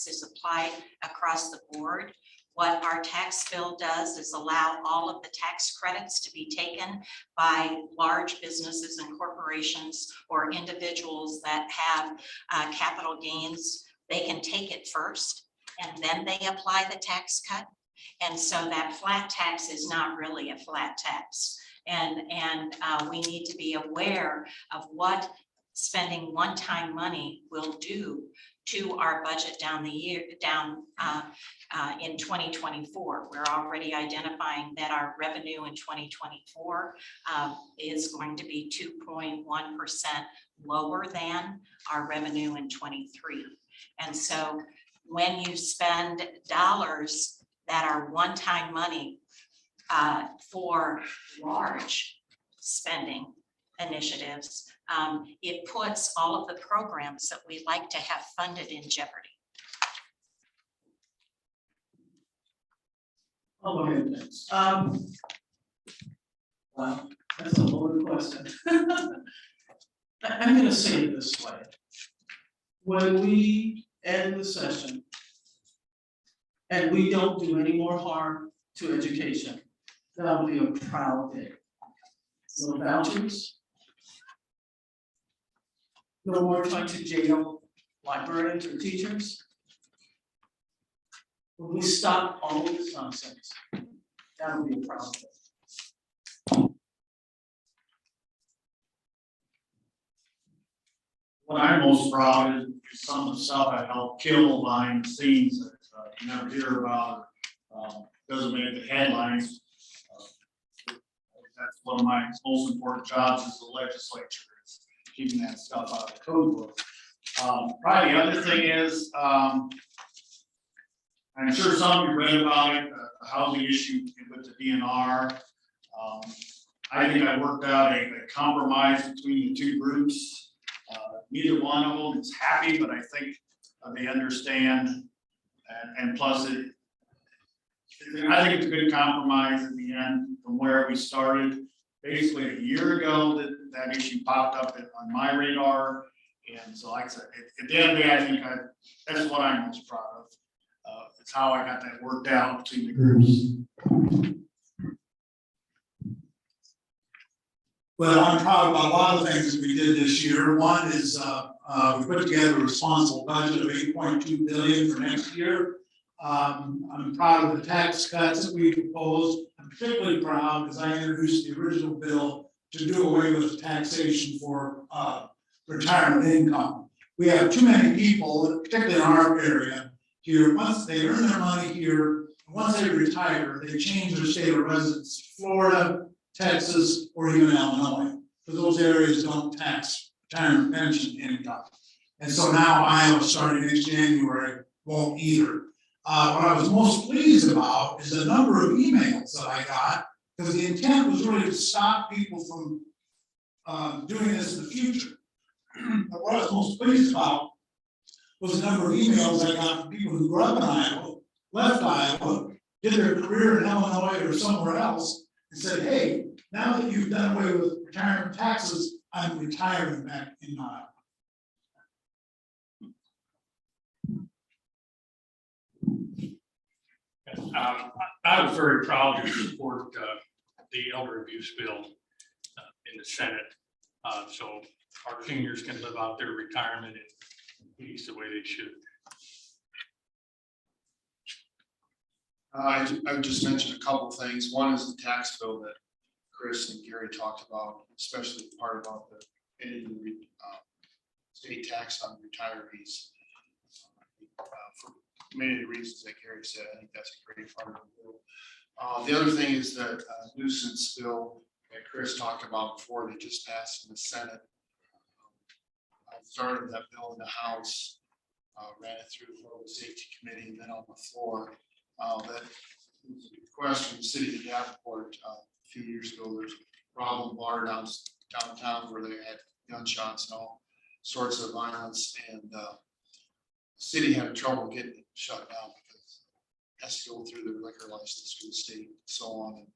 Speaker 1: is applied across the board. What our tax bill does is allow all of the tax credits to be taken by large businesses and corporations or individuals that have capital gains. They can take it first and then they apply the tax cut. And so that flat tax is not really a flat tax. And we need to be aware of what spending one-time money will do to our budget down the year, in 2024. We're already identifying that our revenue in 2024 is going to be 2.1% lower than our revenue in 23. And so when you spend dollars that are one-time money for large spending initiatives, it puts all of the programs that we like to have funded in jeopardy.
Speaker 6: I'll go ahead next. Wow, that's a loaded question. I'm gonna say it this way. When we end the session and we don't do any more harm to education, that'll be a proud day. No vouchers. No more trying to jail librarians or teachers. When we stop all of this nonsense, that'll be a proud day.
Speaker 4: What I'm most proud of is some of the stuff I helped kill behind the scenes that you never hear about, doesn't make the headlines. That's one of my most important jobs as the legislature, is keeping that stuff out of the code book. Probably the other thing is, I'm sure some of you read about it, the housing issue with the DNR. I think I worked out a compromise between the two groups. Neither one of them is happy, but I think they understand, and plus I think it's a good compromise at the end from where we started. Basically a year ago that issue popped up on my radar. And so like I said, at the end of the day, I think that's what I'm most proud of. It's how I got that worked out between the groups.
Speaker 7: Well, I'm proud about a lot of things that we did this year. One is, we put together a responsible budget of $8.2 billion for next year. I'm proud of the tax cuts that we proposed. I'm particularly proud because I introduced the original bill to do away with taxation for retirement income. We have too many people, particularly in our area here, once they earn their money here, once they retire, they change their state of residence to Florida, Texas, or even Illinois, because those areas don't tax retirement pension income. And so now Iowa, starting next January, won't either. What I was most pleased about is the number of emails that I got, because the intent was really to stop people from doing this in the future. But what I was most pleased about was the number of emails I got from people who grew up in Iowa, left Iowa, did their career in Illinois or somewhere else, and said, hey, now that you've done away with retirement taxes, I'm retiring back in Iowa.
Speaker 3: I was very proud to support the elder abuse bill in the Senate. So our seniors can live out their retirement in peace the way they should.
Speaker 8: I would just mention a couple things. One is the tax bill that Chris and Gary talked about, especially the part about the ending the state tax on retirees. For many of the reasons that Gary said, I think that's a great part of the bill. The other thing is that nuisance bill that Chris talked about before, that just passed in the Senate. I started that bill in the House, ran it through the Public Safety Committee, and then on the floor. That was a request from the city of Davenport a few years ago. There's a problem bar downtown where they had gunshots and all sorts of violence, and city had trouble getting it shut down because it has to go through the liquor license through the state and so on. And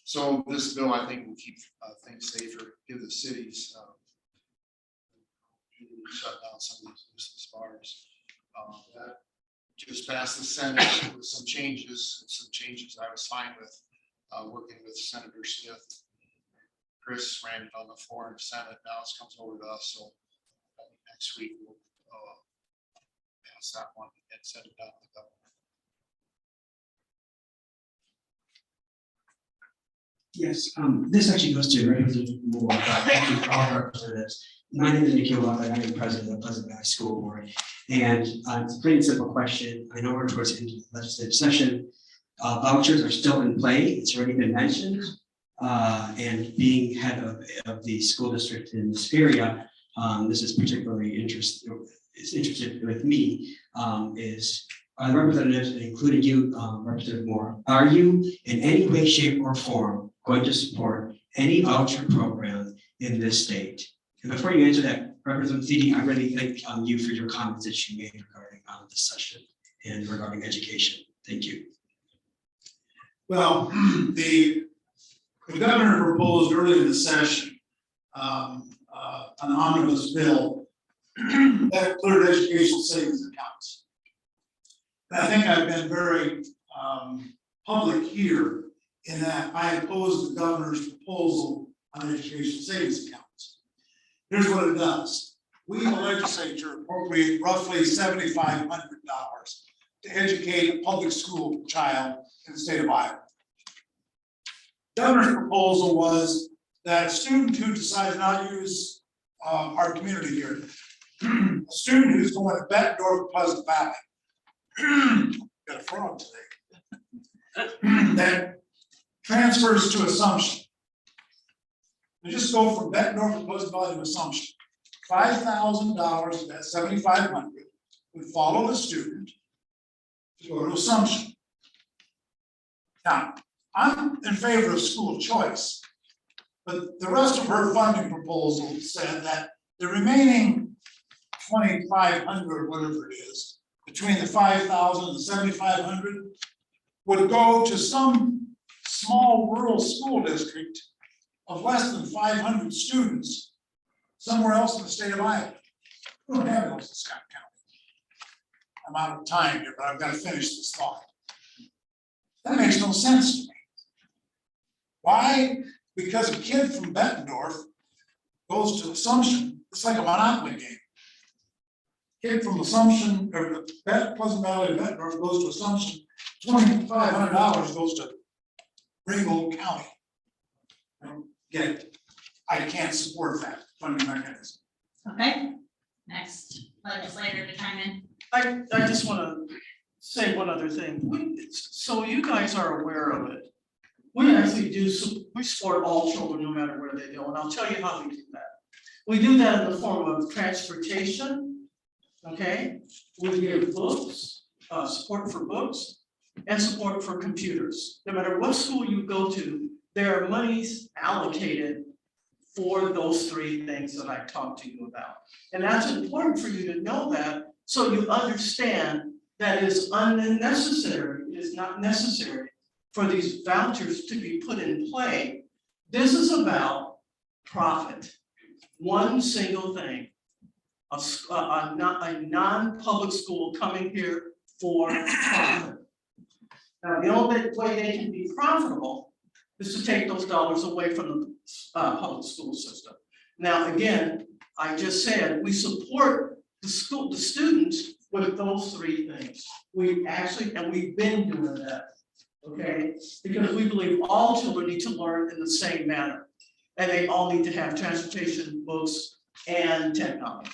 Speaker 8: so this bill, I think, will keep things safer, give the cities shut down some of these nuisance bars. That just passed the Senate with some changes I was fine with, working with Senator Smith. Chris ran it on the floor in the Senate, now it comes over to us, so I think next week we'll pass that one and send it down to the governor.
Speaker 14: Yes, this actually goes to Representative Moore, but thank you for all the representatives. My name is Nikhil Walker, I'm the president of the Pleasant Valley School Board. And it's a pretty simple question. I know we're towards the end of the legislative session. Vouchers are still in play. It's already been mentioned. And being head of the school district in this area, this is particularly interested with me, is the representatives, including you, Representative Moore, are you in any way, shape, or form going to support any voucher program in this state? And before you answer that, Representative Thiede, I really thank you for your comments that you made regarding this session and regarding education. Thank you.
Speaker 7: Well, the governor proposed early in the session an omnibus bill that included educational savings accounts. And I think I've been very public here in that I oppose the governor's proposal on educational savings accounts. Here's what it does. We, the legislature, appropriate roughly $7,500 to educate a public school child in the state of Iowa. Governor's proposal was that a student who decides not to use our community here, a student who's going to Bettendorf, Pleasant Valley, got a frog today, that transfers to Assumption. We just go from Bettendorf to Pleasant Valley to Assumption. $5,000 of that $7,500 would follow the student to go to Assumption. Now, I'm in favor of school choice, but the rest of her funding proposal said that the remaining $2,500, whatever it is, between the $5,000 and the $7,500 would go to some small rural school district of less than 500 students somewhere else in the state of Iowa. We don't have those in Scott County. I'm out of time here, but I've got to finish this thought. That makes no sense to me. Why? Because a kid from Bettendorf goes to Assumption, it's like a Monopoly game. Kid from Assumption, or Pleasant Valley to Bettendorf goes to Assumption, $2,500 goes to Ringgold County. Again, I can't support that funding mechanism.
Speaker 2: Okay, next legislator to chime in.
Speaker 6: I just want to say one other thing. So you guys are aware of it. We actually we support all children no matter where they go, and I'll tell you how we do that. We do that in the form of transportation, okay? We give books, support for books, and support for computers. No matter what school you go to, there are monies allocated for those three things that I talked to you about. And that's important for you to know that, so you understand that is unnecessary, it is not necessary for these vouchers to be put in play. This is about profit. One single thing, a non-public school coming here for profit. Now, the only way they can be profitable is to take those dollars away from the public school system. Now, again, I just said, we support the students with those three things. We actually, and we've been doing that, okay? Because we believe all children need to learn in the same manner. And they all need to have transportation, books, and technology.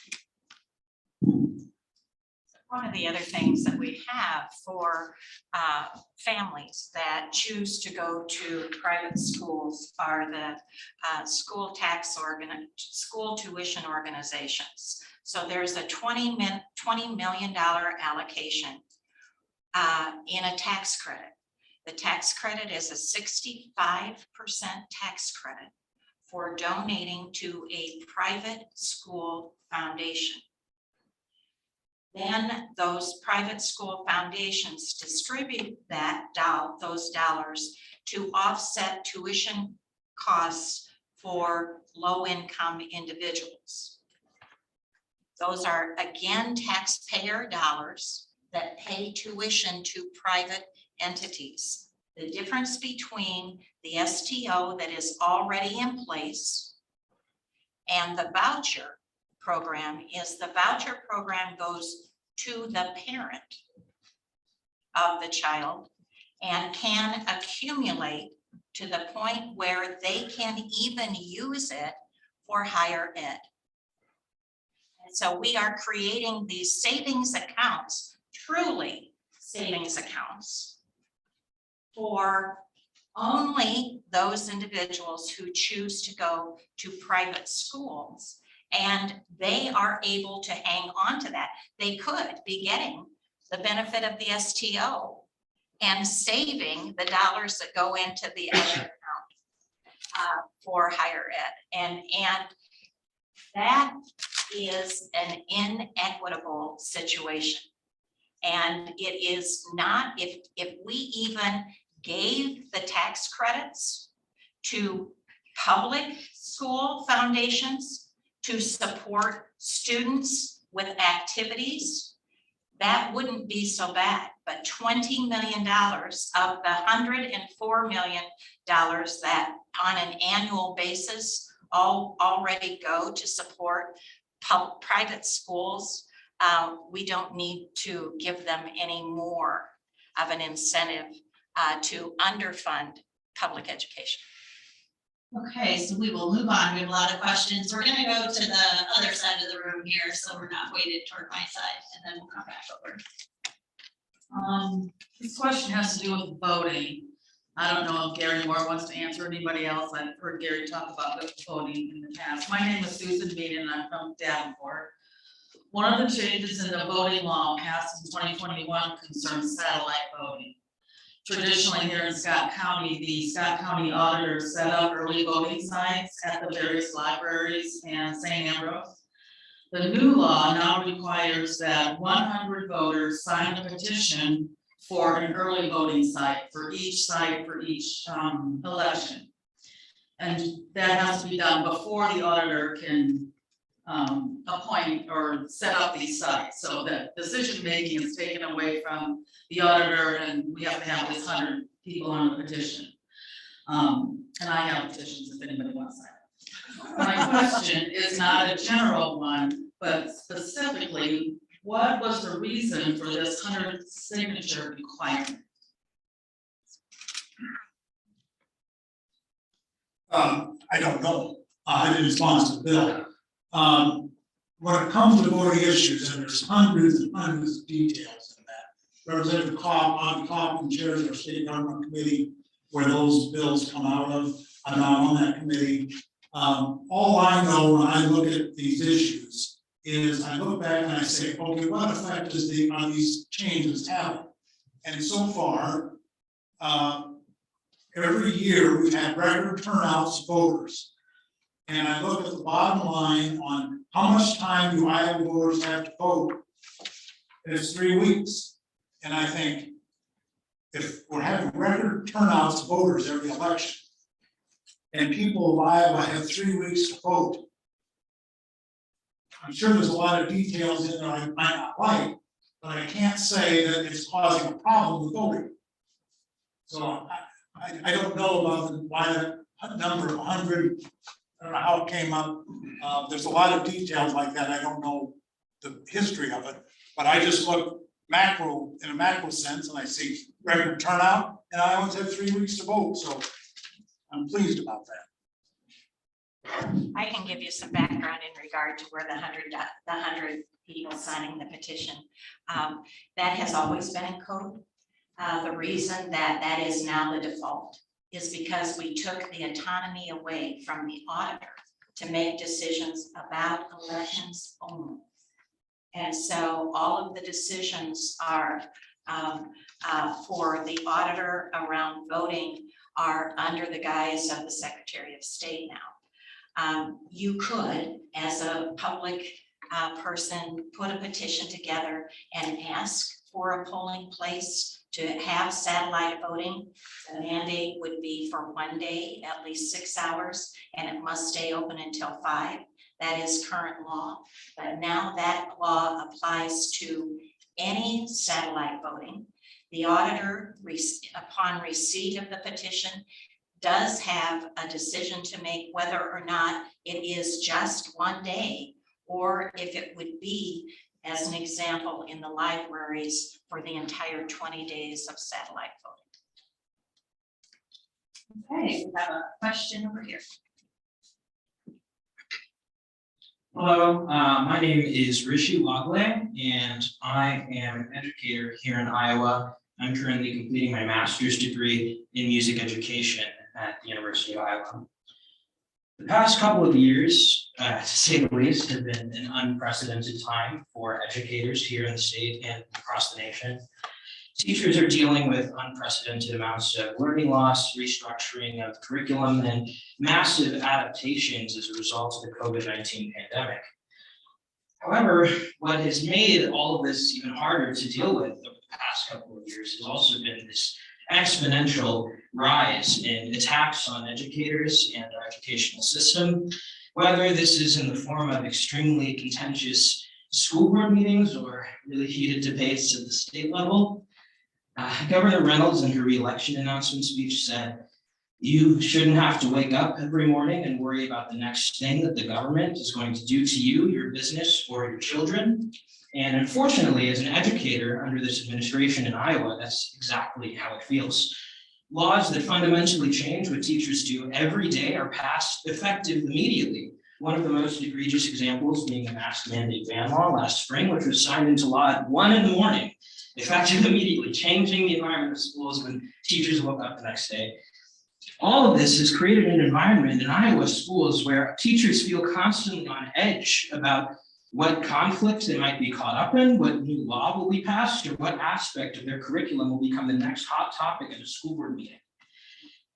Speaker 1: One of the other things that we have for families that choose to go to private schools are the school tuition organizations. So there's a $20 million allocation in a tax credit. The tax credit is a 65% tax credit for donating to a private school foundation. then those private school foundations distribute those dollars to offset tuition costs for low-income individuals. Those are, again, taxpayer dollars that pay tuition to private entities. The difference between the STO that is already in place and the voucher program is the voucher program goes to the parent of the child and can accumulate to the point where they can even use it for higher ed. And so we are creating these savings accounts, truly savings accounts, for only those individuals who choose to go to private schools. And they are able to hang on to that. They could be getting the benefit of the STO and saving the dollars that go into the other account for higher ed. And that is an inequitable situation. And it is not, if we even gave the tax credits to public school foundations to support students with activities, that wouldn't be so bad. But $20 million of the $104 million that on an annual basis already go to support private schools, we don't need to give them any more of an incentive to underfund public education.
Speaker 2: Okay, so we will move on. We have a lot of questions. We're gonna go to the other side of the room here, so we're not weighted toward my side, and then we'll come back over.
Speaker 15: This question has to do with voting. I don't know if Gary Moore wants to answer, anybody else. I've heard Gary talk about the voting in the past. My name is Susan Mead and I'm from Davenport. One of the changes in the voting law passed in 2021 concerns satellite voting. Traditionally here in Scott County, the Scott County auditor set up early voting sites at the various libraries and St. Ambrose. The new law now requires that 100 voters sign a petition for an early voting site for each election. And that has to be done before the auditor can appoint or set up these sites, so that decision making is taken away from the auditor and we have to have this 100 people on the petition. And I have petitions if anybody wants that. My question is not a general one, but specifically, what was the reason for this 100 signature requirement?
Speaker 7: I don't know. In response to the bill. When it comes to voting issues, and there's hundreds and hundreds of details in that. Representative Coffin chairs our state government committee where those bills come out of. I'm not on that committee. All I know when I look at these issues is I look back and I say, okay, what effect are these changes having? And so far, every year we've had record turnouts of voters. And I look at the bottom line on how much time do Iowa voters have to vote? And it's 3 weeks. And I think if we're having record turnouts of voters every election, and people of Iowa have 3 weeks to vote, I'm sure there's a lot of details in there I might not like, but I can't say that it's causing a problem with voting. So I don't know about why that number of 100, I don't know how it came up. There's a lot of details like that. I don't know the history of it, but I just look in a macro sense, and I see record turnout, and I always have 3 weeks to vote, so I'm pleased about that.
Speaker 1: I can give you some background in regard to where the 100 people signing the petition. That has always been in code. The reason that is now the default is because we took the autonomy away from the auditor to make decisions about elections only. And so all of the decisions are for the auditor around voting are under the guise of the Secretary of State now. You could, as a public person put a petition together and ask for a polling place to have satellite voting. The mandate would be for one day, at least 6 hours, and it must stay open until 5. That is current law, but now that law applies to any satellite voting. The auditor, upon receipt of the petition, does have a decision to make whether or not it is just one day, or if it would be, as an example, in the libraries for the entire 20 days of satellite voting.
Speaker 9: Okay, we have a question over here.
Speaker 16: Hello, my name is Rishi Wagle, and I am an educator here in Iowa. I'm currently completing my master's degree in music education at the University of Iowa. The past couple of years, to say the least, have been an unprecedented time for educators here in the state and across the nation. Teachers are dealing with unprecedented amounts of learning loss, restructuring of curriculum, and massive adaptations as a result of the COVID-19 pandemic. However, what has made all of this even harder to deal with over the past couple of years has also been this exponential rise in attacks on educators and our educational system, whether this is in the form of extremely contentious school board meetings or really heated debates at the state level. Governor Reynolds in her re-election announcement speech said, "You shouldn't have to wake up every morning and worry about the next thing that the government is going to do to you, your business, or your children." And unfortunately, as an educator under this administration in Iowa, that's exactly how it feels. Laws that fundamentally change what teachers do every day are passed effective immediately. One of the most egregious examples being the mask mandate ban law last spring, which was signed into law at 1 a.m, effective immediately, changing the environment of schools when teachers woke up the next day. All of this has created an environment in Iowa schools where teachers feel constantly on edge about what conflicts they might be caught up in, what new law will be passed, or what aspect of their curriculum will become the next hot topic at a school board meeting.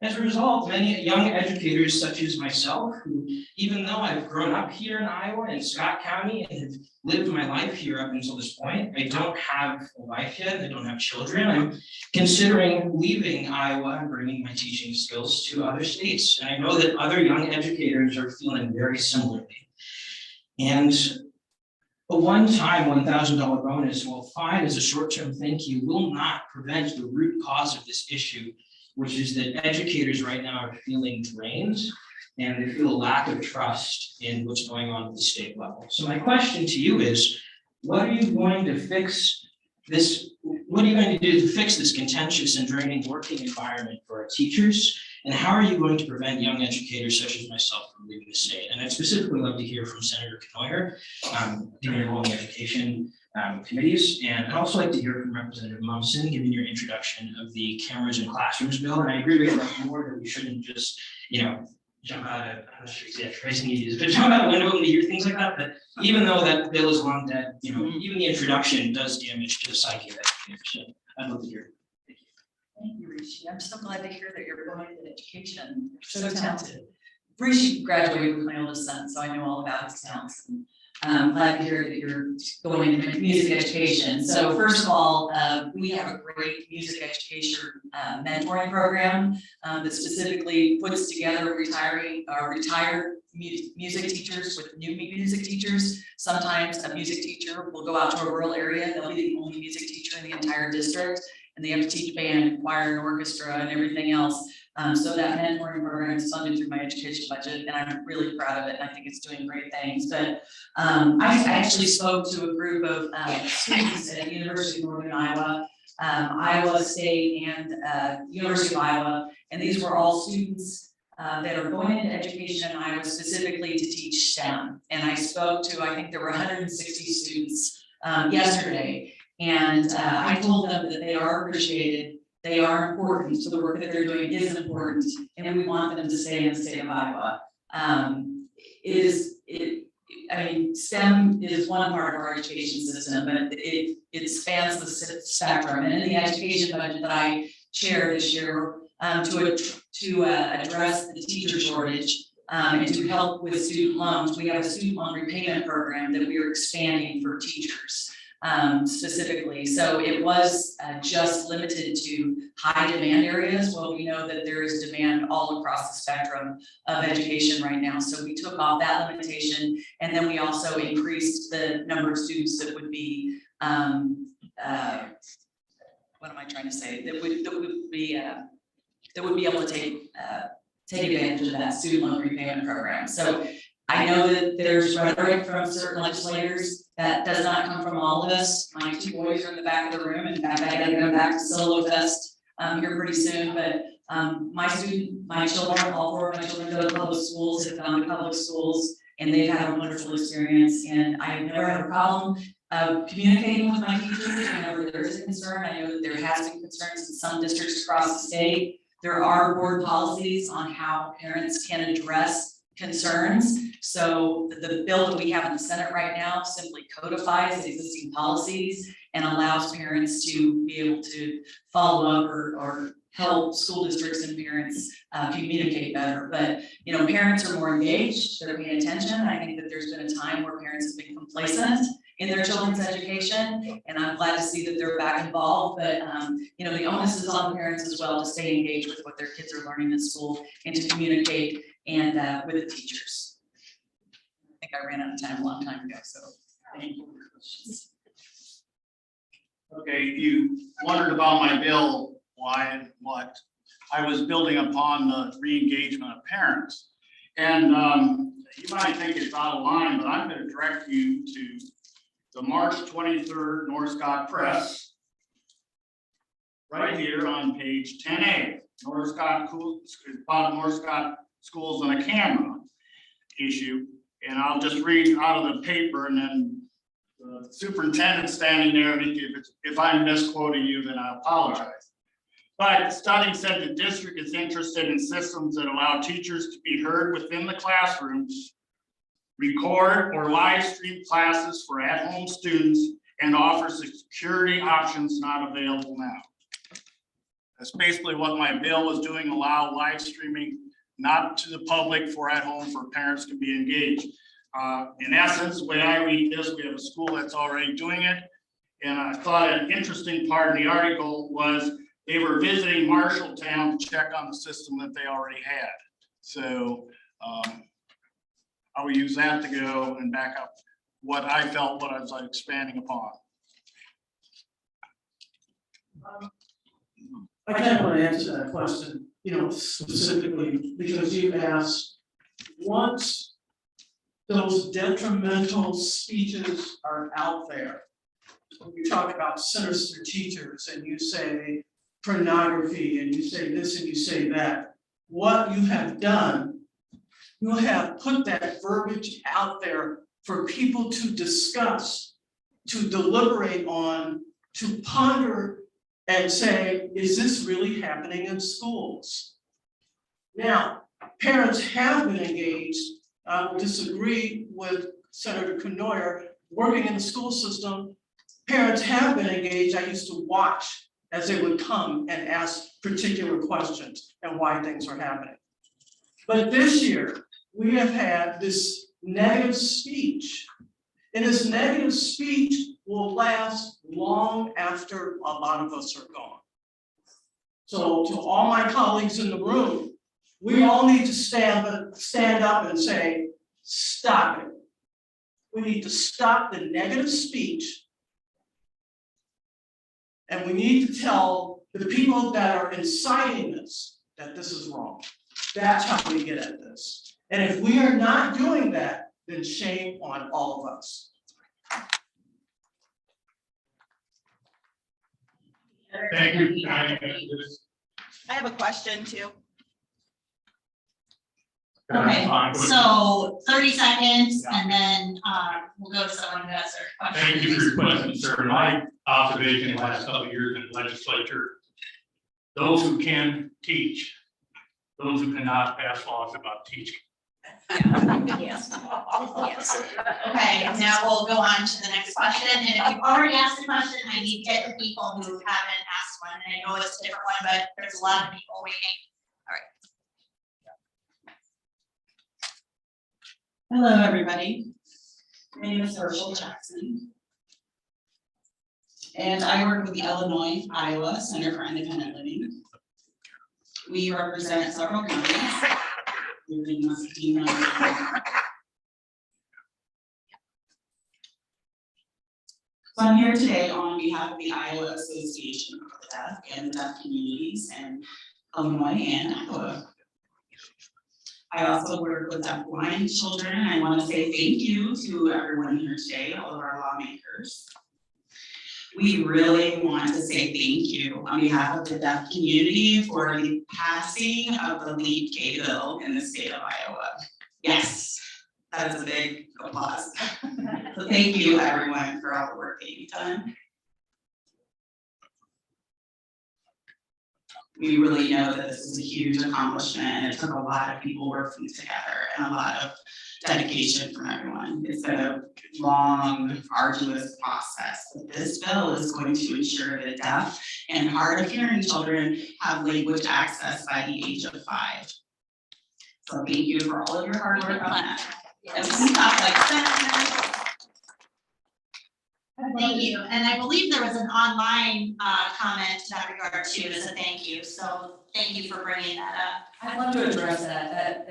Speaker 16: As a result, many young educators such as myself, who, even though I've grown up here in Iowa in Scott County and have lived my life here up until this point, I don't have a wife yet, I don't have children. I'm considering leaving Iowa and bringing my teaching skills to other states. And I know that other young educators are feeling very similarly. And a one-time $1,000 bonus, while fine as a short-term thank you, will not prevent the root cause of this issue, which is that educators right now are feeling drained and they feel a lack of trust in what's going on at the state level. So my question to you is, what are you going to fix this? What are you going to do to fix this contentious and draining working environment for our teachers? And how are you going to prevent young educators such as myself from leaving the state? And I'd specifically love to hear from Senator Knoyer, given your role in education committees. And I'd also like to hear from Representative Munson, given your introduction of the cameras in classrooms bill. And I agree with you more that we shouldn't just, jump out of, I'm not sure exactly phrasing you use, but jump out a window and hear things like that. But even though that bill is long dead, even the introduction does damage to the psyche of educators. So I'd love to hear.
Speaker 5: Thank you, Rishi. I'm so glad to hear that you're going into education. You're so talented. Rishi graduated with my oldest son, so I know all about his talents. I'm glad to hear that you're going into music education. So first of all, we have a great music education mentoring program that specifically puts together retired music teachers with new music teachers. Sometimes a music teacher will go out to a rural area. They'll be the only music teacher in the entire district, and they have to teach band, choir, and orchestra, and everything else. So that mentoring program is funded through my education budget, and I'm really proud of it, and I think it's doing great things. But I actually spoke to a group of students at University of Northern Iowa, Iowa State, and University of Iowa, and these were all students that are going into education in Iowa specifically to teach STEM. And I spoke to, I think there were 160 students yesterday, and I told them that they are appreciated. They are important, so the work that they're doing is important, and we want them to stay in the state of Iowa. STEM is one part of our education system, but it spans the spectrum. And in the education budget that I chair this year, to address the teacher shortage, And to help with student loans, we have a student loan repayment program that we are expanding for teachers specifically. So it was just limited to high demand areas. Well, we know that there is demand all across the spectrum of education right now. So we took off that limitation, and then we also increased the number of students that would be what am I trying to say? That would be able to take advantage of that student loan repayment program. So I know that there's rhetoric from certain legislators that does not come from all of us. My two boys are in the back of the room, and in fact, I gotta go back to Solo Fest here pretty soon, but my children, all four of my children go to public schools, have gone to public schools, and they've had a wonderful experience, and I've never had a problem communicating with my teachers whenever there is a concern. I know that there has been concerns in some districts across the state. There are board policies on how parents can address concerns. So the bill that we have in the Senate right now simply codifies the existing policies and allows parents to be able to follow up or help school districts and parents communicate better. But, you know, parents are more engaged, they're paying attention. I think that there's been a time where parents have been complacent in their children's education, and I'm glad to see that they're back involved. But, you know, the onus is on the parents as well to stay engaged with what their kids are learning in school and to communicate and with the teachers. I think I ran out of time a long time ago, so thank you.
Speaker 4: Okay, you wondered about my bill, why and what. I was building upon the re-engagement of parents. And you might think it's out of line, but I'm gonna direct you to the March 23rd North Scott Press. Right here on page 10A, North Scott Schools on a Camera issue. And I'll just read out of the paper, and then the superintendent standing there, if I'm misquoting you, then I apologize. But the study said the district is interested in systems that allow teachers to be heard within the classrooms, record or live stream classes for at-home students, and offers security options not available now. That's basically what my bill was doing, allow live streaming, not to the public, for at home, for parents to be engaged. In essence, the way I read this, we have a school that's already doing it. And I thought an interesting part of the article was they were visiting Marshalltown to check on the system that they already had. So I will use that to go and back up what I felt, what I was expanding upon.
Speaker 6: I kind of want to answer that question, you know, specifically, because you asked, once those detrimental speeches are out there, when you talk about sinister teachers and you say pornography and you say this and you say that, what you have done, you have put that verbiage out there for people to discuss, to deliberate on, to ponder and say, is this really happening in schools? Now, parents have been engaged. I will disagree with Senator Cournoyer. Working in the school system, parents have been engaged. I used to watch as they would come and ask particular questions and why things are happening. But this year, we have had this negative speech. And this negative speech will last long after a lot of us are gone. So to all my colleagues in the room, we all need to stand up and say, stop it. We need to stop the negative speech. And we need to tell the people that are inciting this that this is wrong. That's how we get at this. And if we are not doing that, then shame on all of us.
Speaker 3: Thank you.
Speaker 2: I have a question too.
Speaker 3: Okay,
Speaker 2: Okay, so 30 seconds and then we'll go to someone who has their question.
Speaker 3: Thank you for your question, sir. My observation in the last couple of years in the legislature, those who can teach, those who cannot pass laws about teaching.
Speaker 2: Yes. Yes. Okay, now we'll go on to the next question. And if you've already asked a question, I need to get the people who haven't asked one. And I know it's a different one, but there's a lot of people waiting. All right.
Speaker 17: Hello, everybody. My name is Herschel Jackson. And I work with the Illinois Iowa Center for Independent Living. We represent several counties. You must be known. So I'm here today on behalf of the Iowa Association of the Deaf and the Deaf Communities in Illinois and Iowa. I also work with deafblind children. I want to say thank you to everyone here today, all of our lawmakers. We really want to say thank you on behalf of the deaf community for the passing of the LEAD K bill in the state of Iowa. Yes, that is a big applause. So thank you, everyone, for all the work that you've done. We really know that this is a huge accomplishment and it took a lot of people working together and a lot of dedication from everyone. It's been a long, arduous process, but this bill is going to ensure that deaf and hard of hearing children have language access by the age of 5. So thank you for all of your hard work on that. And we can talk like that.
Speaker 2: Thank you, and I believe there was an online comment to that regard too, as a thank you, so thank you for bringing that up.
Speaker 5: I'd love to address that.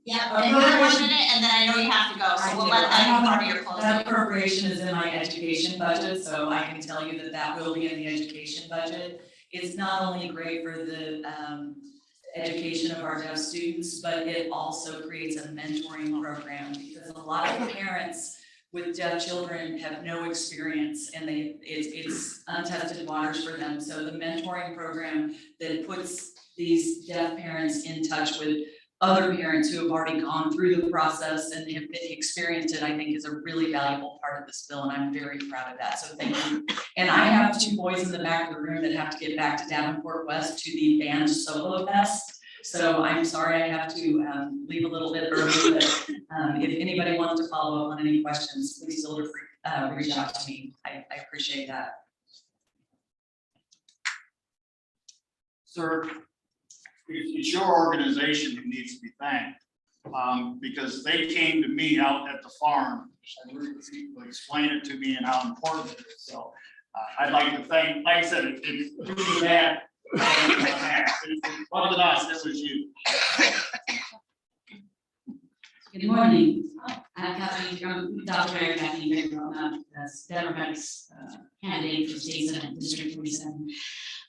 Speaker 2: Yeah, and you're 1 minute, and then I know you have to go, so we'll let that be part of your closing.
Speaker 5: That appropriation is in my education budget, so I can tell you that that will be in the education budget. It's not only great for the education of our deaf students, but it also creates a mentoring program because a lot of parents with deaf children have no experience and it's untested waters for them. So the mentoring program that puts these deaf parents in touch with other parents who have already gone through the process and have experienced it, I think is a really valuable part of this bill, and I'm very proud of that, so thank you. And I have 2 boys in the back of the room that have to get back to Davenport West to the band solo fest. So I'm sorry I have to leave a little bit early, but if anybody wants to follow up on any questions, please feel free to reach out to me. I appreciate that.
Speaker 4: Sir, it's your organization that needs to be thanked, because they came to me out at the farm and really explained it to me and how important it is. So I'd like to thank, like I said, it's really bad. It wasn't us, it was you.
Speaker 18: Good morning. I'm Kathleen from Dr. Mary Kathleen from Democratic's candidate for state senate district 47.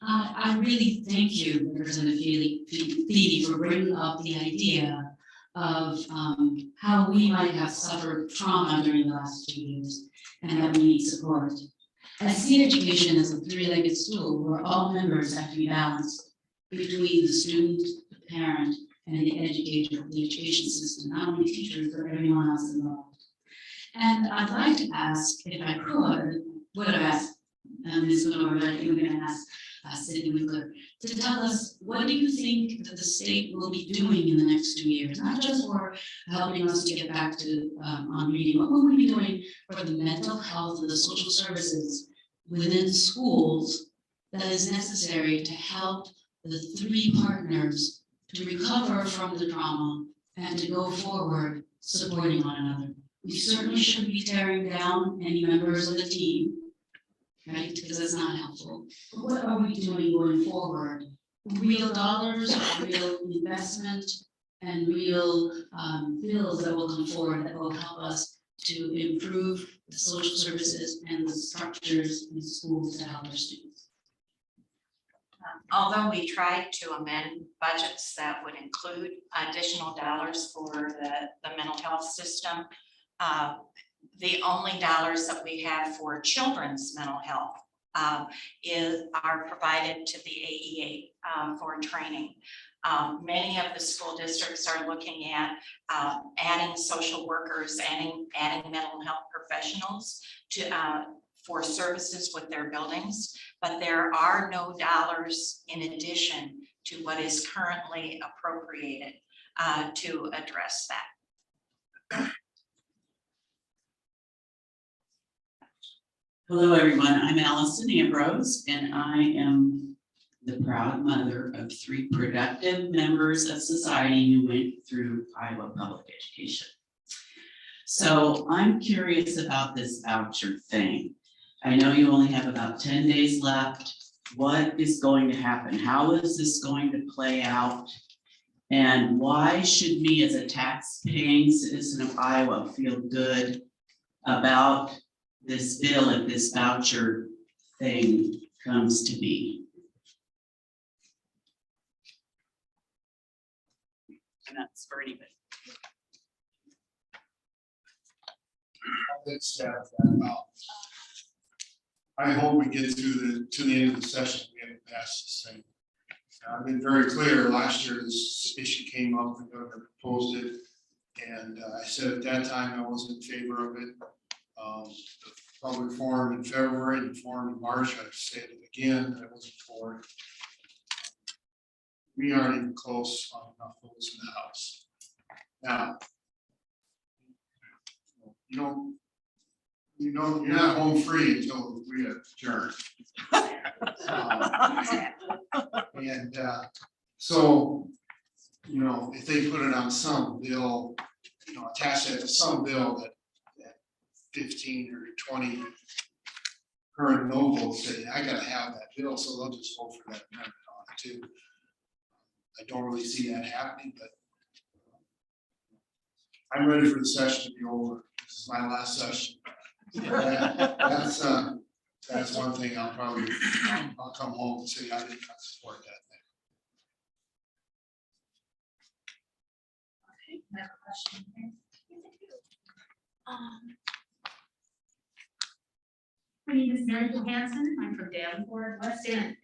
Speaker 18: I really thank you, Representative Feedy, for bringing up the idea of how we might have suffered trauma during the last 2 years and that we need support. I see education as a 3-legged stool where all members have to be balanced between the student, the parent, and the educator, the education system, not only teachers, but everyone else involved. And I'd like to ask, if I would have asked Ms. Lenore, but I'm going to ask Sydney Winkler to tell us, what do you think that the state will be doing in the next 2 years? Not just for helping us to get back to on reading, what will we be doing for the mental health and the social services within schools that is necessary to help the 3 partners to recover from the trauma and to go forward supporting one another. We certainly shouldn't be tearing down any members of the team, right? Because that's not helpful. But what are we doing going forward? Real dollars, real investment, and real bills that will come forward that will help us to improve the social services and the structures in schools to help our students.
Speaker 1: Although we tried to amend budgets that would include additional dollars for the mental health system, the only dollars that we have for children's mental health are provided to the AEA for training. Many of the school districts are looking at adding social workers, adding mental health professionals to for services with their buildings, but there are no dollars in addition to what is currently appropriated to address that.
Speaker 17: Hello, everyone. I'm Allison Ambrose, and I am the proud mother of 3 productive members of society who went through Iowa public education. So I'm curious about this voucher thing. I know you only have about 10 days left. What is going to happen? How is this going to play out? And why should me as a tax-paying citizen of Iowa feel good about this bill if this voucher thing comes to be? And that's for anybody.
Speaker 8: Let's have that. I hope we get to the end of the session, we haven't passed this thing. I've been very clear, last year this issue came up, the governor proposed it, and I said at that time I was in favor of it. The public forum in February and forum in March, I've said it again, I wasn't for it. We aren't even close on enough votes in the House. Now, you're not home free until we adjourn. And so, if they put it on some bill, attach that to some bill that 15 or 20 current no votes say, I gotta have that bill, so they'll just vote for that amendment on it too. I don't really see that happening, but I'm ready for the session to be over. This is my last session. That's one thing I'll come home and say, I did not support that thing.
Speaker 2: Okay, I have a question here.
Speaker 18: My name is Mary Johansson. I'm from Davenport, West End.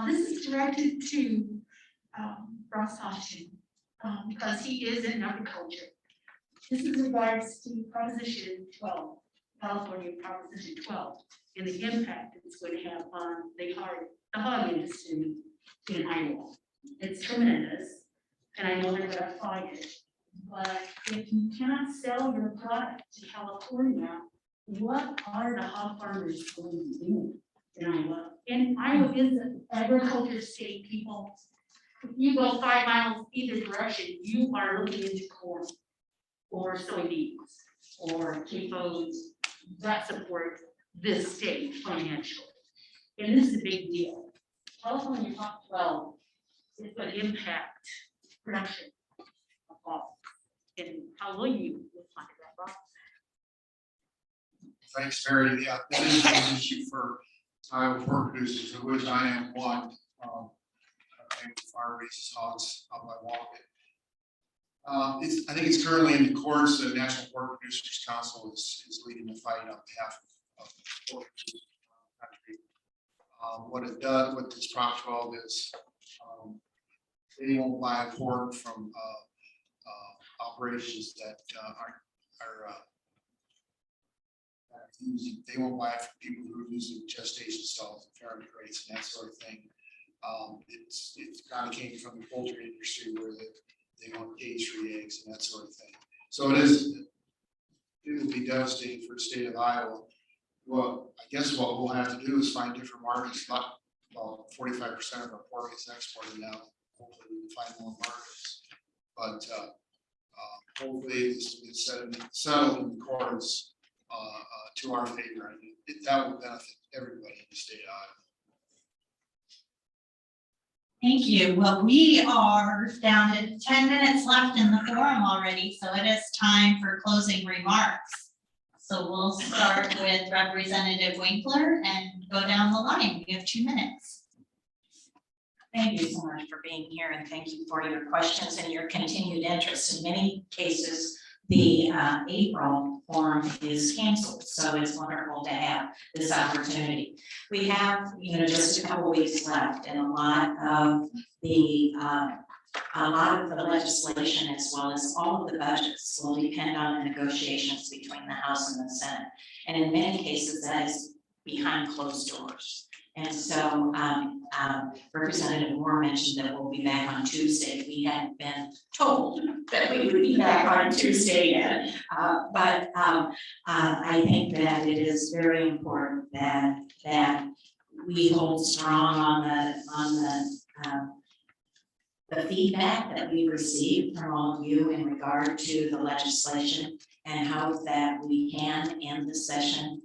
Speaker 18: This is directed to Ross Hodgson, because he is in agriculture. This is regards to Proposition 12, California Proposition 12, and the impact it's going to have on the hog industry in Iowa. It's tremendous, and I know they're going to fight it. But if you cannot sell your product to California, what are the hog farmers going to do in Iowa? And Iowa is an agriculture state, people. If you go 5 miles either direction, you are looking into corn or soybeans or CAFOs that support this state financially. And this is a big deal. California Prop 12 is going to impact production of hogs. And how will you find that out?
Speaker 8: Thanks, Mary. Yeah, that is an issue for Iowa pork producers, of which I am one. Farm raises hogs out by Walket. I think it's currently in the courts. The National Pork Producers Council is leading the fight on behalf of the pork producers around the country. What it does, what this Prop 12 is, they won't buy pork from operations that are using. They won't buy it from people who are using gestation stalls and farrowing crates and that sort of thing. It kind of came from the poultry industry where they want cage-free eggs and that sort of thing. So it will be devastating for the state of Iowa. Well, I guess what we'll have to do is find different markets. Well, 45% of our pork is exported now. Hopefully we can find more markets. But hopefully this will get settled in the courts to our favor. And that will benefit everybody in the state of Iowa.
Speaker 2: Thank you. Well, we are down to 10 minutes left in the forum already, so it is time for closing remarks. So we'll start with Representative Winkler and go down the line. We have 2 minutes.
Speaker 1: Thank you so much for being here, and thank you for your questions and your continued interest. In many cases, the April forum is canceled, so it's wonderful to have this opportunity. We have, just a couple weeks left, and a lot of the legislation, as well as all of the budgets, will depend on the negotiations between the House and the Senate. And in many cases, that is behind closed doors. And so Representative Moore mentioned that we'll be back on Tuesday. We hadn't been told that we would be back on Tuesday yet. But I think that it is very important that we hold strong on the feedback that we received from all of you in regard to the legislation. and hope that we can end the session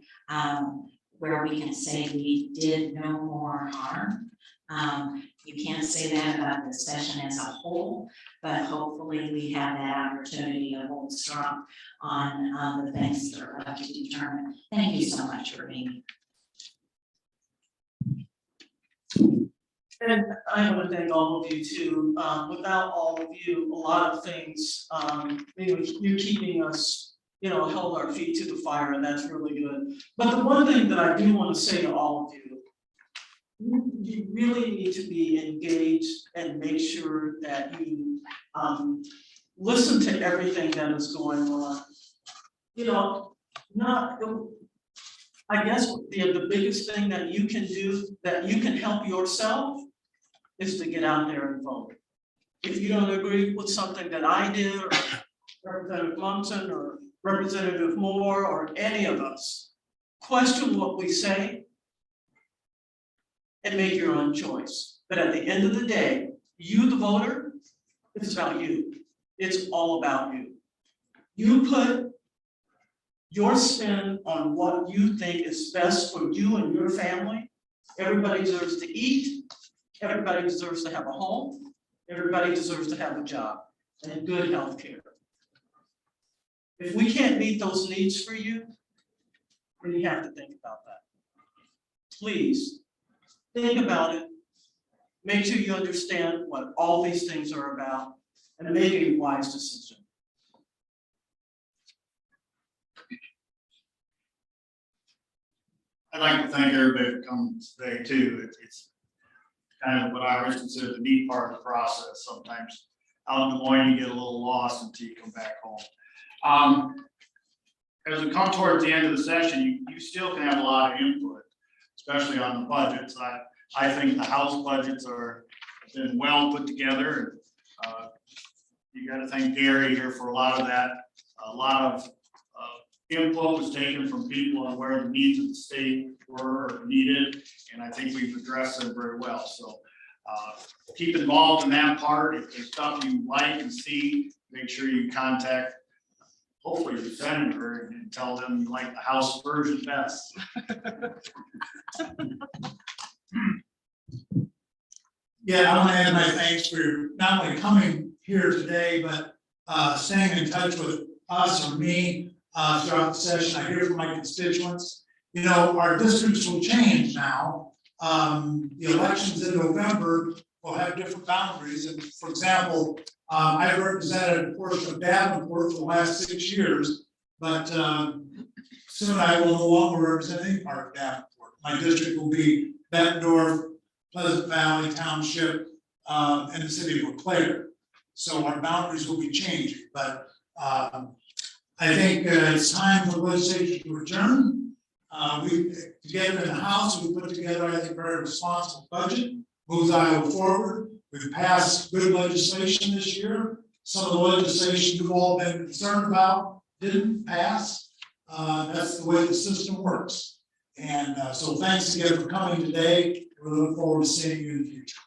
Speaker 1: where we can say we did no more harm. You can't say that about the session as a whole, but hopefully we have that opportunity to hold strong on the things that are left to be determined. Thank you so much for being here.
Speaker 6: And I want to thank all of you too. Without all of you, a lot of things, you're keeping us, held our feet to the fire, and that's really good. But the one thing that I do want to say to all of you, you really need to be engaged and make sure that you listen to everything that is going on. I guess the biggest thing that you can do, that you can help yourself, is to get out there and vote. If you don't agree with something that I did, or Representative Munson, or Representative Moore, or any of us, question what we say and make your own choice. But at the end of the day, you, the voter, it's about you. It's all about you. You put your spin on what you think is best for you and your family. Everybody deserves to eat. Everybody deserves to have a home. Everybody deserves to have a job and good health care. If we can't meet those needs for you, then you have to think about that. Please, think about it. Make sure you understand what all these things are about and make a wise decision.
Speaker 4: I'd like to thank everybody for coming today too. It's kind of what I always consider the neat part of the process. Sometimes out in Des Moines, you get a little lost until you come back home. As we come towards the end of the session, you still can have a lot of input, especially on the budgets. I think the House budgets have been well put together. You got to thank Gary here for a lot of that. A lot of input was taken from people on where the needs of the state were needed, and I think we've addressed them very well. So keep involved in that part. If there's stuff you like and see, make sure you contact hopefully the senator and tell them you like the House version best.
Speaker 7: Yeah, I want to add my thanks for not only coming here today, but staying in touch with us or me throughout the session. I hear from my constituents. Our districts will change now. The elections in November will have different boundaries. And for example, I've represented a portion of Davenport for the last 6 years, but soon I will no longer represent any part of Davenport. My district will be Bettendorf, Pleasant Valley Township, and the city of Eau Claire. So our boundaries will be changing, but I think it's time for the legislature to adjourn. We, together in the House, we put together, I think, a very responsible budget, moves Iowa forward. We've passed good legislation this year. Some of the legislation you've all been concerned about didn't pass. That's the way the system works. And so thanks again for coming today. We look forward to seeing you in the future.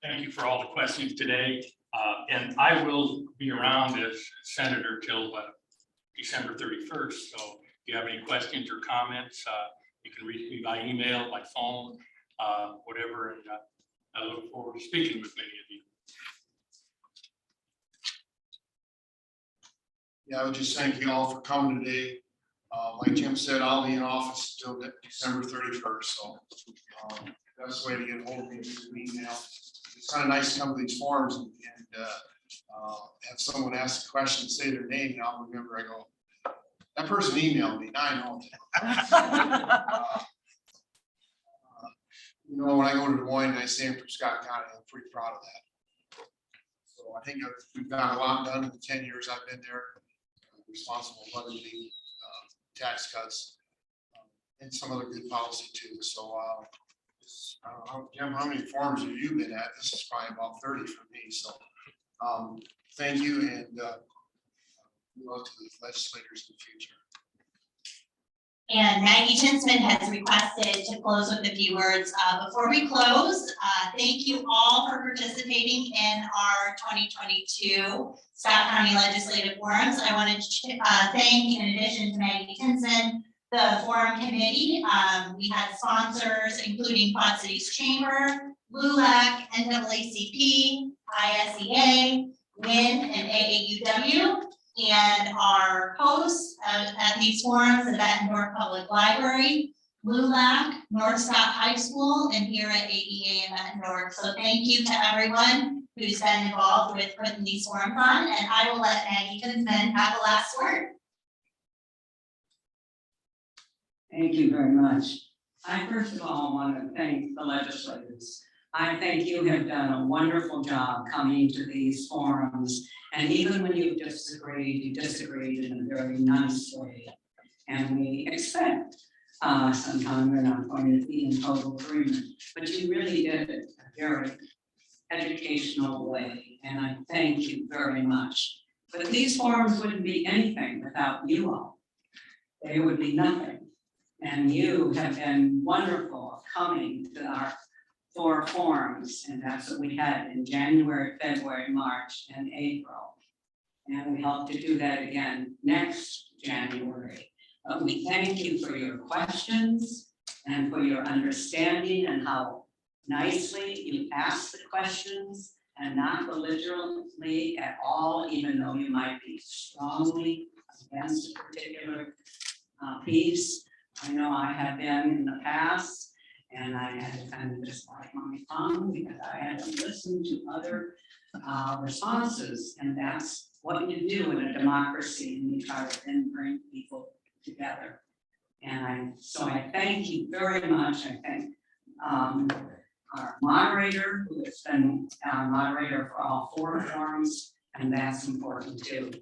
Speaker 3: Thank you for all the questions today. And I will be around as senator till December 31st. So if you have any questions or comments, you can reach me by email, by phone, whatever. And I look forward to speaking with many of you.
Speaker 8: Yeah, I would just thank you all for coming today. Like Jim said, I'll be in office until December 31st. So that's the way to get hold of me is through email. It's kind of nice to come to these forums and have someone ask a question, say their name, and I'll remember. I go, that person emailed me. Now I know. When I go to Des Moines and I say I'm from Scott County, I'm pretty proud of that. So I think we've got a lot done in the 10 years I've been there. Responsible budgeting, tax cuts, and some other good policy too. So Jim, how many forums have you been at? This is probably about 30 for me. So thank you, and good luck to the legislators in the future.
Speaker 2: And Maggie Tinsman has requested to close with a few words. Before we close, thank you all for participating in our 2022 Scott County Legislative Forums. I wanted to thank, in addition to Maggie Tinsman, the forum committee. We had sponsors, including Quad Cities Chamber, LULAC, NAACP, ISEA, WIN, and AAUW. And our hosts at these forums, the Bettendorf Public Library, LULAC, North Scott High School, and here at AEA in Bettendorf. So thank you to everyone who's been involved with putting these forums on, and I will let Maggie Tinsman have the last word.
Speaker 19: Thank you very much. I first of all want to thank the legislators. I think you have done a wonderful job coming to these forums. And even when you disagreed in a very nice way. And we expect sometimes we're not going to be in total agreement, but you really did it in a very educational way. And I thank you very much. But these forums wouldn't be anything without you all. They would be nothing. And you have been wonderful coming to our 4 forums, and that's what we had in January, February, March, and April. And we hope to do that again next January. But we thank you for your questions and for your understanding and how nicely you ask the questions and not belligerently at all, even though you might be strongly against a particular piece. I know I have been in the past, and I had to kind of just bite my tongue because I had to listen to other responses, and that's what you do in a democracy, and you try to then bring people together. And so I thank you very much. I thank our moderator, who has been our moderator for all 4 forums, and that's important too.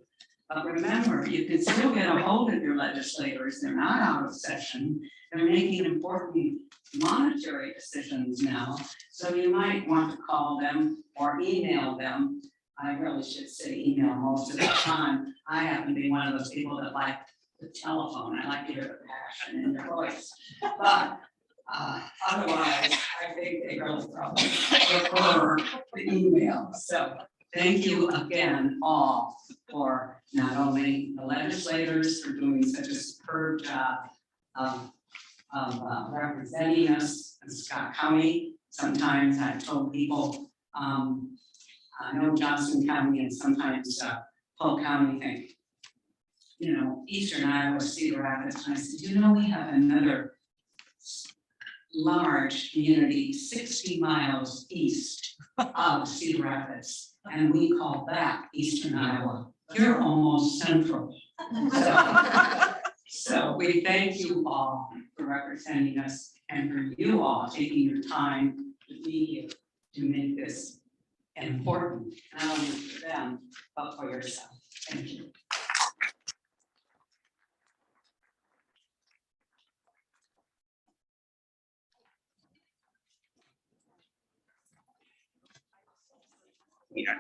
Speaker 19: But remember, you can still get a hold of your legislators. They're not out of session. They're making important monetary decisions now. So you might want to call them or email them. I really should say email most of the time. I happen to be one of those people that like the telephone. I like to hear the passion in their voice. But otherwise, I think they really probably prefer the email. So thank you again all for not only the legislators for doing such a superb job of representing us in Scott County. Sometimes I've told people, I know Johnson County and sometimes Polk County think, you know, Eastern Iowa, Cedar Rapids. And I said, you know, we have another large community 60 miles east of Cedar Rapids, and we call that Eastern Iowa. You're almost central. So we thank you all for representing us and for you all taking your time to be here to make this important, not only for them, but for yourself. Thank you.
Speaker 2: Yeah.